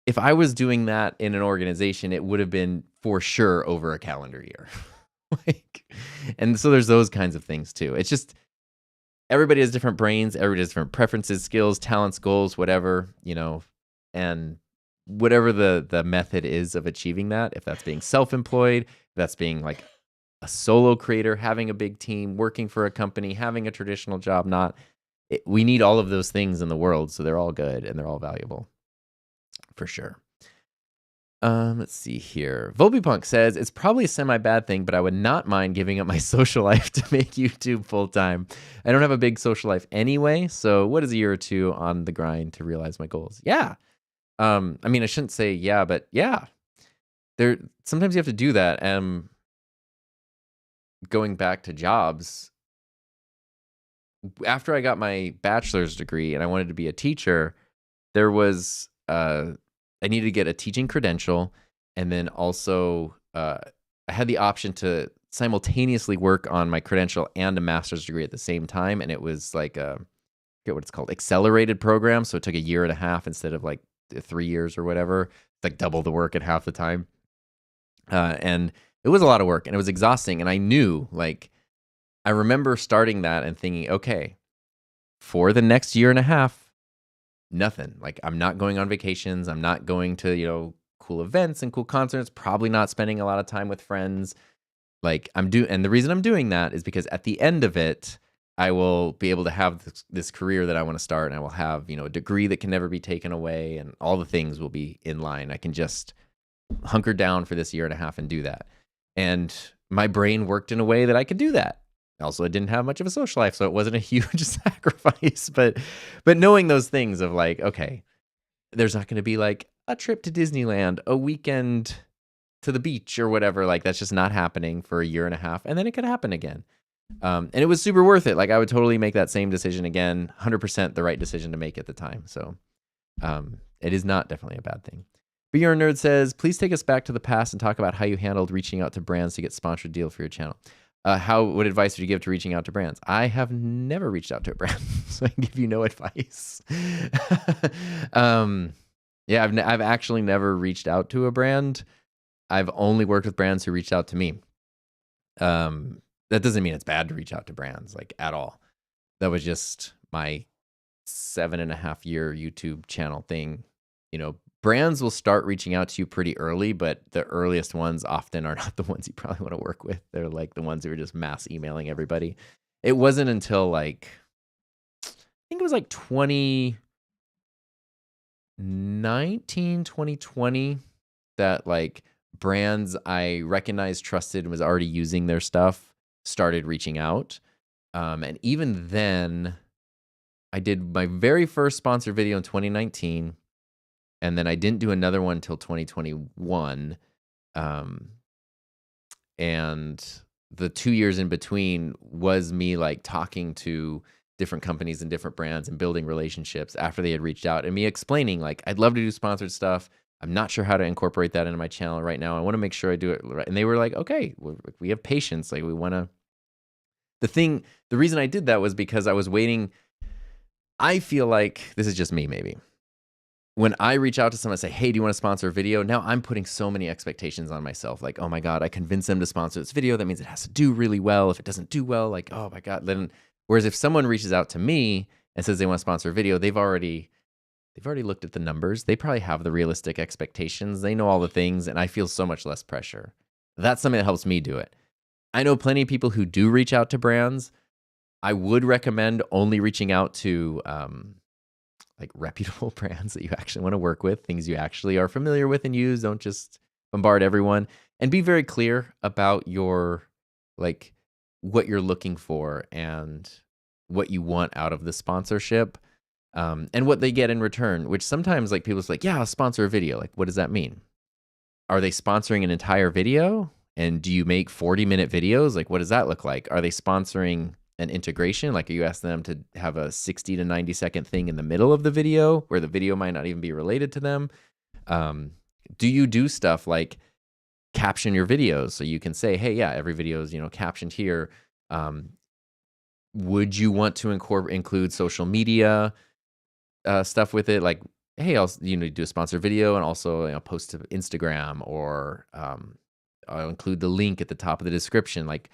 If I was doing that in an organization, it would have been for sure over a calendar year. And so there's those kinds of things too. It's just, everybody has different brains, everybody has different preferences, skills, talents, goals, whatever, and whatever the method is of achieving that, if that's being self-employed, if that's being like a solo creator, having a big team, working for a company, having a traditional job, we need all of those things in the world, so they're all good and they're all valuable, for sure. Let's see here. Volbypunk says, it's probably a semi-bad thing, but I would not mind giving up my social life to make YouTube full-time. I don't have a big social life anyway, so what is a year or two on the grind to realize my goals? Yeah. I mean, I shouldn't say yeah, but yeah. Sometimes you have to do that. Going back to jobs, after I got my bachelor's degree and I wanted to be a teacher, there was... I needed to get a teaching credential, and then also I had the option to simultaneously work on my credential and a master's degree at the same time, and it was like I forget what it's called, accelerated program, so it took a year and a half instead of like 3 years or whatever. It's like double the work at half the time, and it was a lot of work, and it was exhausting, and I knew, like, I remember starting that and thinking, okay, for the next year and a half, nothing. Like, I'm not going on vacations. I'm not going to, cool events and cool concerts. Probably not spending a lot of time with friends. Like, and the reason I'm doing that is because at the end of it, I will be able to have this career that I want to start, and I will have, a degree that can never be taken away, and all the things will be in line. I can just hunker down for this year and a half and do that. And my brain worked in a way that I could do that. Also, I didn't have much of a social life, so it wasn't a huge sacrifice. But knowing those things of like, okay, there's not going to be like a trip to Disneyland, a weekend to the beach or whatever. Like, that's just not happening for a year and a half, and then it could happen again. And it was super worth it. Like, I would totally make that same decision again, 100% the right decision to make at the time. So it is not definitely a bad thing. But Your Nerd says, please take us back to the past and talk about how you handled reaching out to brands to get sponsored deal for your channel. What advice would you give to reaching out to brands? I have never reached out to a brand, so I can give you no advice. Yeah, I've actually never reached out to a brand. I've only worked with brands who reached out to me. That doesn't mean it's bad to reach out to brands, like, at all. That was just my 7.5-year YouTube channel thing. Brands will start reaching out to you pretty early, but the earliest ones often are not the ones you probably want to work with. They're like the ones who are just mass emailing everybody. It wasn't until like, I think it was like 2019, 2020 that like brands I recognized, trusted, and was already using their stuff started reaching out. And even then, I did my very first sponsored video in 2019. And then I didn't do another one until 2021. And the 2 years in between was me like talking to different companies and different brands and building relationships after they had reached out, and me explaining like, I'd love to do sponsored stuff. I'm not sure how to incorporate that into my channel right now. I want to make sure I do it right. And they were like, okay, we have patience. Like, we want to. The reason I did that was because I was waiting. I feel like this is just me, maybe. When I reach out to someone and say, hey, do you want to sponsor a video? Now I'm putting so many expectations on myself. Like, oh my God, I convinced them to sponsor this video. That means it has to do really well. If it doesn't do well, like, oh my God, then Whereas if someone reaches out to me and says they want to sponsor a video, they've already looked at the numbers. They probably have the realistic expectations. They know all the things, and I feel so much less pressure. That's something that helps me do it. I know plenty of people who do reach out to brands. I would recommend only reaching out to like reputable brands that you actually want to work with, things you actually are familiar with and use. Don't just bombard everyone, and be very clear about your like what you're looking for and what you want out of the sponsorship, and what they get in return. Which sometimes like people's like, yeah, I'll sponsor a video. Like, what does that mean? Are they sponsoring an entire video? And do you make 40-minute videos? Like, what does that look like? Are they sponsoring an integration? Like, you ask them to have a 60 to 90 second thing in the middle of the video where the video might not even be related to them? Do you do stuff like caption your videos so you can say, hey, yeah, every video is, captioned here. Would you want to include social media stuff with it? Like, hey, I'll do a sponsored video and also post to Instagram, or I'll include the link at the top of the description. Like,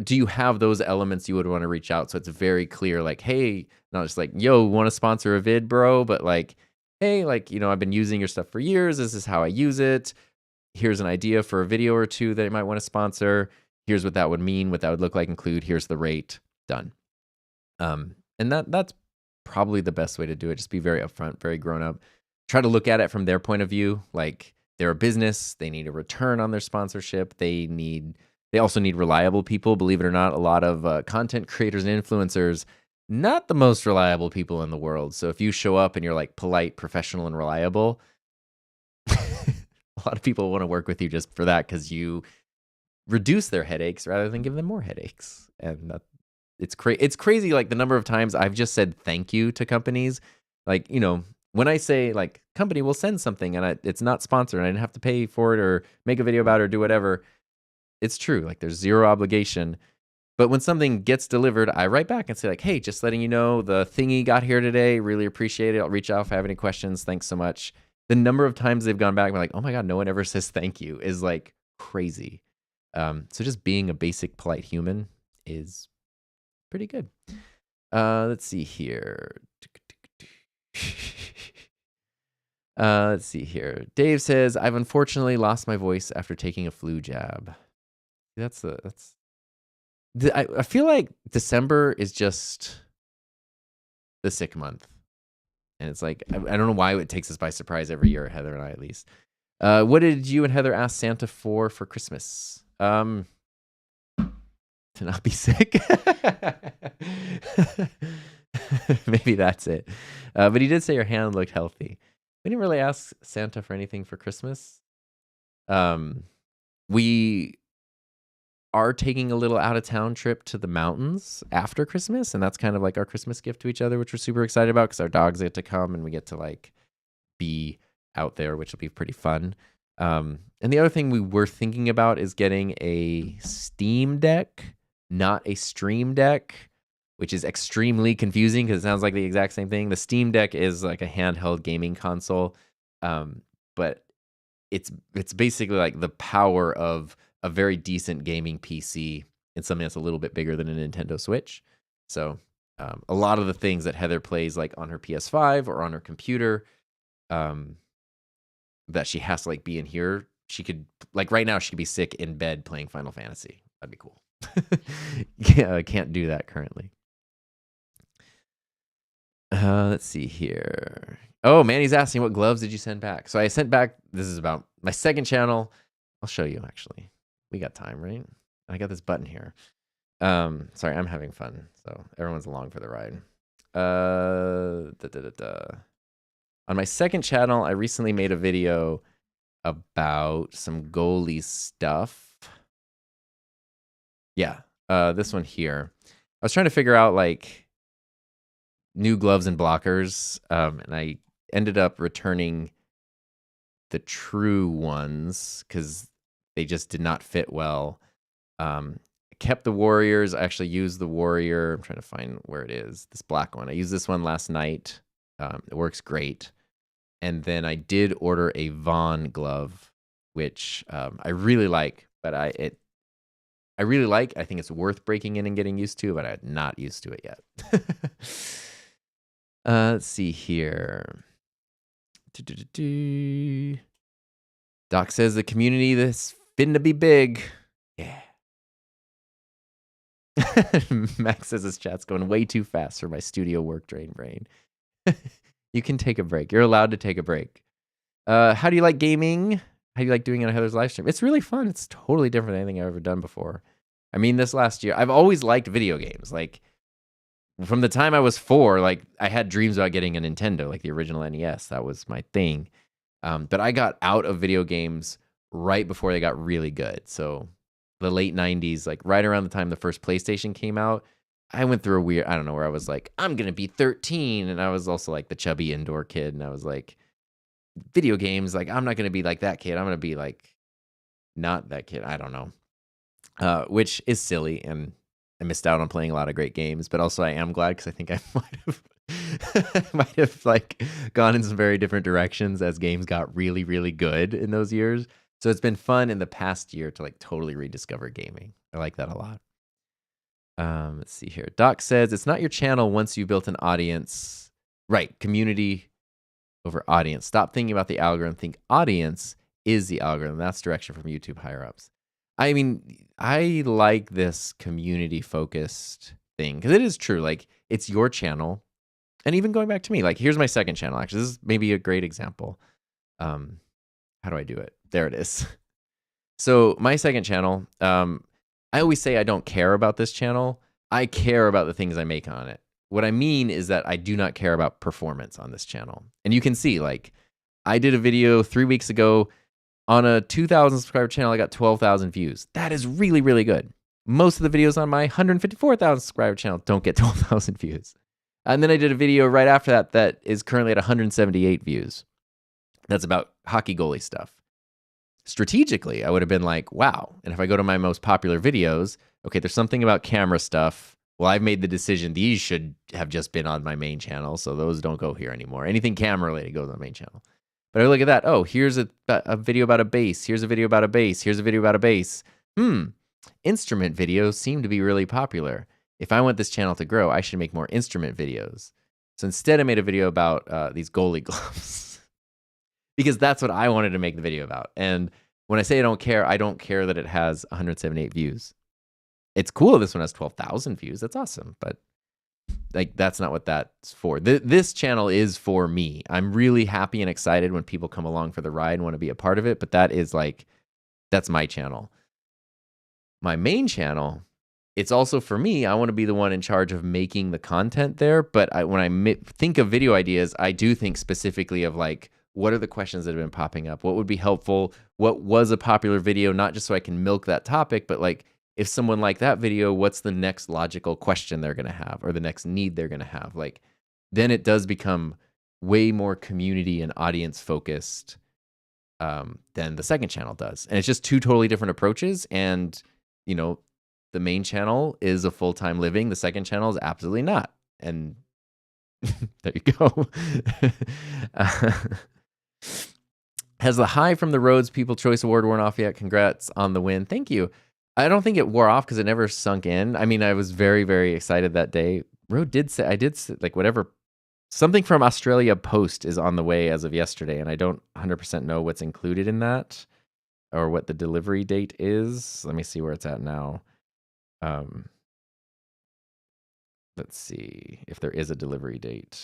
do you have those elements you would want to reach out? So it's very clear, like, hey, not just like, yo, want to sponsor a vid, bro, but like, hey, like, I've been using your stuff for years. This is how I use it. Here's an idea for a video or two that you might want to sponsor. Here's what that would mean, what that would look like, include, here's the rate, done. And that's probably the best way to do it. Just be very upfront, very grown up. Try to look at it from their point of view. Like, they're a business. They need a return on their sponsorship. They also need reliable people. Believe it or not, a lot of content creators and influencers, not the most reliable people in the world. So if you show up and you're like polite, professional, and reliable, a lot of people want to work with you just for that, because you reduce their headaches rather than give them more headaches. And it's crazy, like the number of times I've just said thank you to companies. Like, when I say like company will send something and it's not sponsored and I didn't have to pay for it or make a video about it or do whatever, it's true. Like, there's zero obligation. But when something gets delivered, I write back and say like, hey, just letting you know the thingy got here today. Really appreciate it. I'll reach out if I have any questions. Thanks so much. The number of times they've gone back and been like, oh my God, no one ever says thank you, is like crazy. So just being a basic polite human is pretty good. Let's see here. Let's see here. Dave says, I've unfortunately lost my voice after taking a flu jab. I feel like December is just the sick month. And it's like, I don't know why it takes us by surprise every year, Heather and I at least. What did you and Heather ask Santa for Christmas? To not be sick. Maybe that's it. But he did say your hand looked healthy. We didn't really ask Santa for anything for Christmas. We are taking a little out-of-town trip to the mountains after Christmas, and that's kind of like our Christmas gift to each other, which we're super excited about because our dogs get to come and we get to like be out there, which will be pretty fun. And the other thing we were thinking about is getting a Steam Deck, not a Stream Deck, which is extremely confusing because it sounds like the exact same thing. The Steam Deck is like a handheld gaming console, but it's basically like the power of a very decent gaming PC and something that's a little bit bigger than a Nintendo Switch. So a lot of the things that Heather plays like on her PS5 or on her computer, that she has to like be in here, she could, like right now, she could be sick in bed playing Final Fantasy. That'd be cool. Yeah, I can't do that currently. Let's see here. Oh, Manny's asking, what gloves did you send back? So I sent back, this is about my second channel. I'll show you actually. We got time, right? I got this button here. Sorry, I'm having fun. So everyone's along for the ride. On my second channel, I recently made a video about some goalie stuff. Yeah, this one here. I was trying to figure out like new gloves and blockers, and I ended up returning the true ones because they just did not fit well. Kept the Warriors. I actually used the Warrior. I'm trying to find where it is. This black one. I used this one last night. It works great. And then I did order a Vaughn glove, which I really like, but I really like. I think it's worth breaking in and getting used to, but I'm not used to it yet. Let's see here. Doc says the community that's finna be big. Yeah. Max says his chat's going way too fast for my studio work drain brain. You can take a break. You're allowed to take a break. How do you like gaming? How do you like doing it on Heather's live stream? It's really fun. It's totally different than anything I've ever done before. I mean, this last year, I've always liked video games. Like, from the time I was 4, like, I had dreams about getting a Nintendo, like the original NES. That was my thing. But I got out of video games right before they got really good. So the late 90s, like right around the time the first PlayStation came out, I went through a weird, I don't know, where I was like, I'm going to be 13. And I was also like the chubby indoor kid. And I was like, video games, like, I'm not going to be like that kid. I'm going to be like, not that kid. I don't know. Which is silly. And I missed out on playing a lot of great games. But also I am glad because I think I might have like gone in some very different directions as games got really, really good in those years. So it's been fun in the past year to like totally rediscover gaming. I like that a lot. Let's see here. Doc says it's not your channel once you built an audience. Right. Community over audience. Stop thinking about the algorithm. Think audience is the algorithm. That's direction from YouTube higher ups. I mean, I like this community focused thing because it is true. Like, it's your channel. And even going back to me, like, here's my second channel. Actually, this is maybe a great example. How do I do it? There it is. So my second channel, I always say I don't care about this channel. I care about the things I make on it. What I mean is that I do not care about performance on this channel. And you can see, like, I did a video 3 weeks ago on a 2,000 subscriber channel. I got 12,000 views. That is really, really good. Most of the videos on my 154,000 subscriber channel don't get 12,000 views. And then I did a video right after that that is currently at 178 views. That's about hockey goalie stuff. Strategically, I would have been like, wow. And if I go to my most popular videos, okay, there's something about camera stuff. Well, I've made the decision these should have just been on my main channel, so those don't go here anymore. Anything camera related goes on the main channel. But I look at that. Oh, here's a video about a bass. Here's a video about a bass. Here's a video about a bass. Instrument videos seem to be really popular. If I want this channel to grow, I should make more instrument videos. So instead, I made a video about these goalie gloves. Because that's what I wanted to make the video about. And when I say I don't care that it has 178 views. It's cool this one has 12,000 views. That's awesome. But like, that's not what that's for. This channel is for me. I'm really happy and excited when people come along for the ride and want to be a part of it. But that is like, that's my channel. My main channel, it's also for me. I want to be the one in charge of making the content there. But when I think of video ideas, I do think specifically of like, what are the questions that have been popping up? What would be helpful? What was a popular video? Not just so I can milk that topic, but like, if someone liked that video, what's the next logical question they're going to have or the next need they're going to have? Like, then it does become way more community and audience focused than the second channel does. And it's just two totally different approaches. And, you know, the main channel is a full-time living. The second channel is absolutely not. And there you go. Has the high from the Rhodes People Choice Award worn off yet? Congrats on the win. Thank you. I don't think it wore off because it never sunk in. I mean, I was very, very excited that day. Rode did say, like, whatever, something from Australia Post is on the way as of yesterday, and I don't 100% know what's included in that or what the delivery date is. Let me see where it's at now. Let's see if there is a delivery date.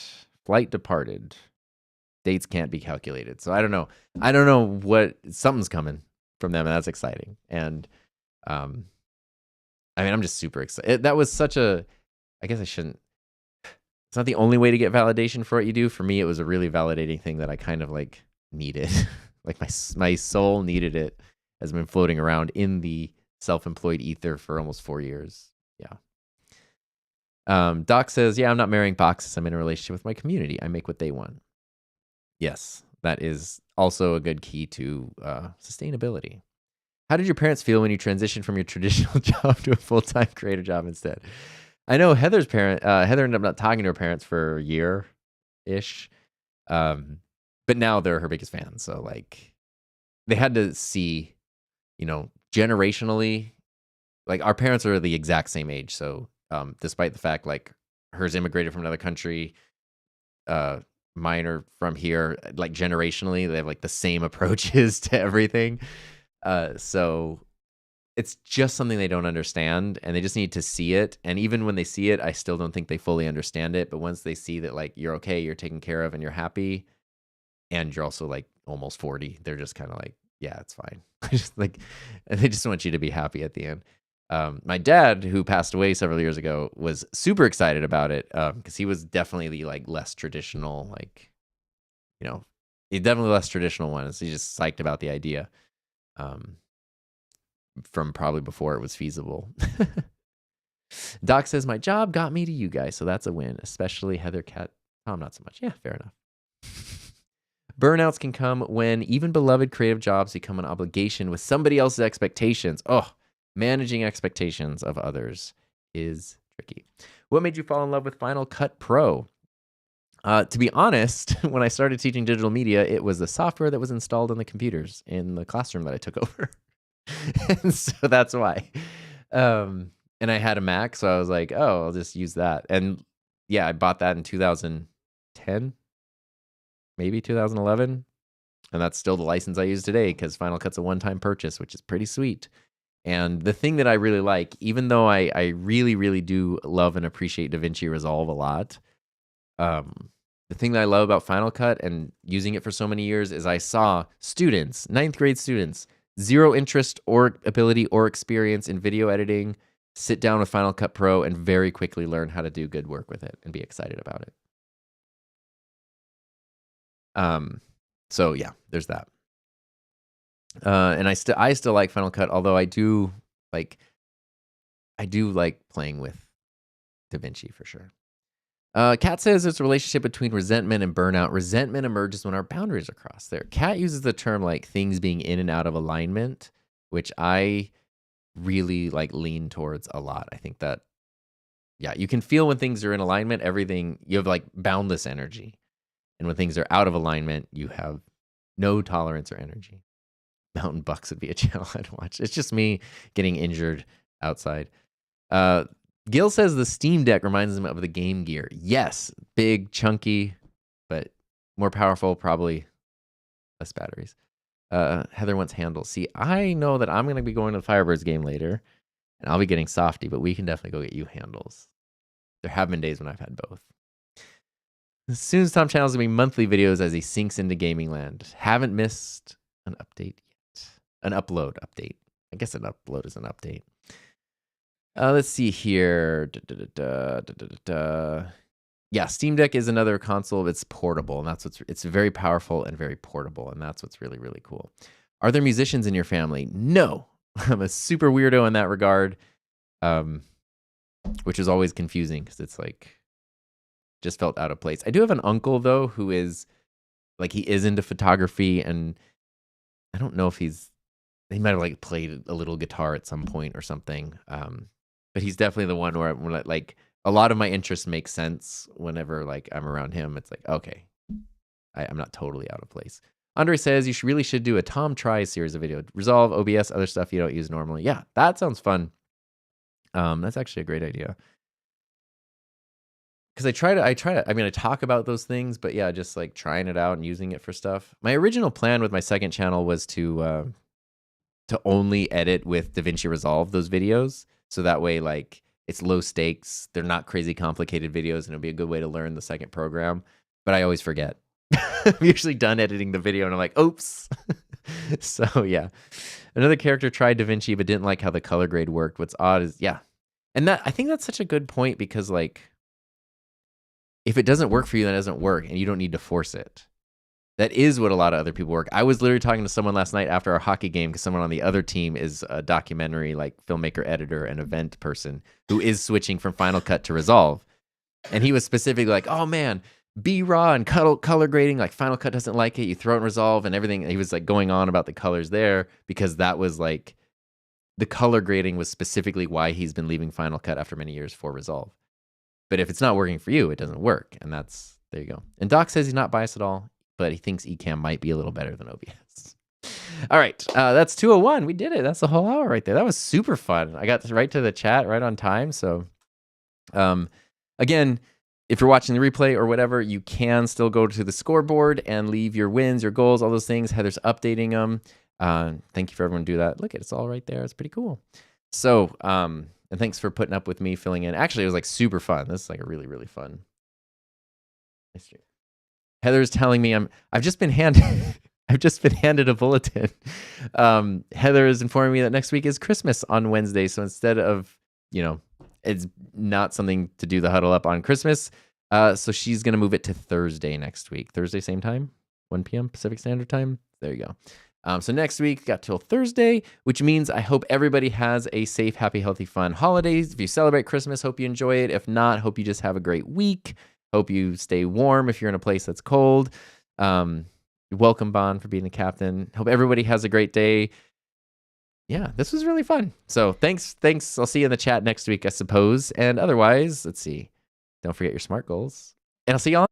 Flight departed. Dates can't be calculated. So I don't know. I don't know what, something's coming from them, and that's exciting. And I mean, I'm just super excited. That was such a, I guess I shouldn't, it's not the only way to get validation for what you do. For me, it was a really validating thing that I kind of like needed. Like my soul needed it. Has been floating around in the self-employed ether for almost 4 years. Yeah. Doc says, yeah, I'm not marrying boxes. I'm in a relationship with my community. I make what they want. Yes, that is also a good key to sustainability. How did your parents feel when you transitioned from your traditional job to a full-time creator job instead? I know Heather's Heather ended up not talking to her parents for a year-ish. But now they're her biggest fans. So like, they had to see, you know, generationally, like our parents are the exact same age. So despite the fact like hers immigrated from another country, mine are from here, like generationally, they have like the same approaches to everything. So it's just something they don't understand, and they just need to see it. And even when they see it, I still don't think they fully understand it. But once they see that like you're okay, you're taken care of, and you're happy, and you're also like almost 40, they're just kind of like, yeah, it's fine. Just like, and they just want you to be happy at the end. My dad, who passed away several years ago, was super excited about it because he was definitely the like less traditional, like, you know, he's definitely less traditional one. So he's just psyched about the idea from probably before it was feasible. Doc says, my job got me to you guys, so that's a win, especially Heather, Cat, Tom, not so much. Yeah, fair enough. Burnouts can come when even beloved creative jobs become an obligation with somebody else's expectations. Oh, managing expectations of others is tricky. What made you fall in love with Final Cut Pro? To be honest, when I started teaching digital media, it was the software that was installed on the computers in the classroom that I took over. And so that's why. And I had a Mac, so I was like, oh, I'll just use that. And yeah, I bought that in 2010, maybe 2011. And that's still the license I use today because Final Cut's a one-time purchase, which is pretty sweet. And the thing that I really like, even though I really, really do love and appreciate DaVinci Resolve a lot, the thing that I love about Final Cut and using it for so many years is I saw students, 9th grade students, zero interest or ability or experience in video editing, sit down with Final Cut Pro and very quickly learn how to do good work with it and be excited about it. So yeah, there's that. And I still like Final Cut, although I do like playing with DaVinci for sure. Kat says it's a relationship between resentment and burnout. Resentment emerges when our boundaries are crossed. There, Kat uses the term like things being in and out of alignment, which I really like lean towards a lot. I think that, yeah, you can feel when things are in alignment, everything, you have like boundless energy. And when things are out of alignment, you have no tolerance or energy. Mountain Bucks would be a channel I'd watch. It's just me getting injured outside. Gil says the Steam Deck reminds him of the Game Gear. Yes, big, chunky, but more powerful, probably less batteries. Heather wants handles. See, I know that I'm going to be going to the Firebirds game later, and I'll be getting softy, but we can definitely go get you handles. There have been days when I've had both. As soon as Tom channels going to be monthly videos as he sinks into gaming land. Haven't missed an update yet. An upload update. I guess an upload is an update. Let's see here. Yeah, Steam Deck is another console that's portable, and that's it's very powerful and very portable, and that's what's really, really cool. Are there musicians in your family? No. I'm a super weirdo in that regard, which is always confusing because it's like just felt out of place. I do have an uncle though who is like he is into photography, and I don't know if he might have like played a little guitar at some point or something. But he's definitely the one where when like a lot of my interests make sense whenever like I'm around him. It's like, okay, I'm not totally out of place. Andre says you really should do a Tom Tries series of video. Resolve, OBS, other stuff you don't use normally. Yeah, that sounds fun. That's actually a great idea. Because I talk about those things, but yeah, just like trying it out and using it for stuff. My original plan with my second channel was to only edit with DaVinci Resolve those videos. So that way, like, it's low stakes. They're not crazy complicated videos, and it'll be a good way to learn the second program. But I always forget. I'm usually done editing the video, and I'm like, oops. So, yeah. Another character tried DaVinci, but didn't like how the color grade worked. What's odd is, yeah. And I think that's such a good point because, like, if it doesn't work for you, then it doesn't work, and you don't need to force it. That is what a lot of other people work. I was literally talking to someone last night after our hockey game because someone on the other team is a documentary, like filmmaker, editor, and event person who is switching from Final Cut to Resolve. And he was specifically like, oh man, B-Raw and color grading, like Final Cut doesn't like it. You throw it in Resolve and everything. He was like going on about the colors there because that was like, the color grading was specifically why he's been leaving Final Cut after many years for Resolve. But if it's not working for you, it doesn't work. And there you go. And Doc says he's not biased at all, but he thinks Ecamm might be a little better than OBS. All right, that's 2:01. We did it. That's the whole hour right there. That was super fun. I got right to the chat right on time. So, again, if you're watching the replay or whatever, you can still go to the scoreboard and leave your wins, your goals, all those things. Heather's updating them. Thank you for everyone to do that. Look, it's all right there. It's pretty cool. So, and thanks for putting up with me filling in. Actually, it was like super fun. This is like a really, really fun. Heather's telling me I've just been handed I've just been handed a bulletin. Heather is informing me that next week is Christmas on Wednesday. So instead of, it's not something to do the huddle up on Christmas. So she's going to move it to Thursday next week. Thursday, same time, 1 p.m. Pacific Standard Time. There you go. So next week, got till Thursday, which means I hope everybody has a safe, happy, healthy, fun holidays. If you celebrate Christmas, hope you enjoy it. If not, hope you just have a great week. Hope you stay warm if you're in a place that's cold. Welcome, Bon, for being the captain. Hope everybody has a great day. Yeah, this was really fun. So thanks. I'll see you in the chat next week, I suppose. And otherwise, let's see. Don't forget your SMART goals. And I'll see y'all.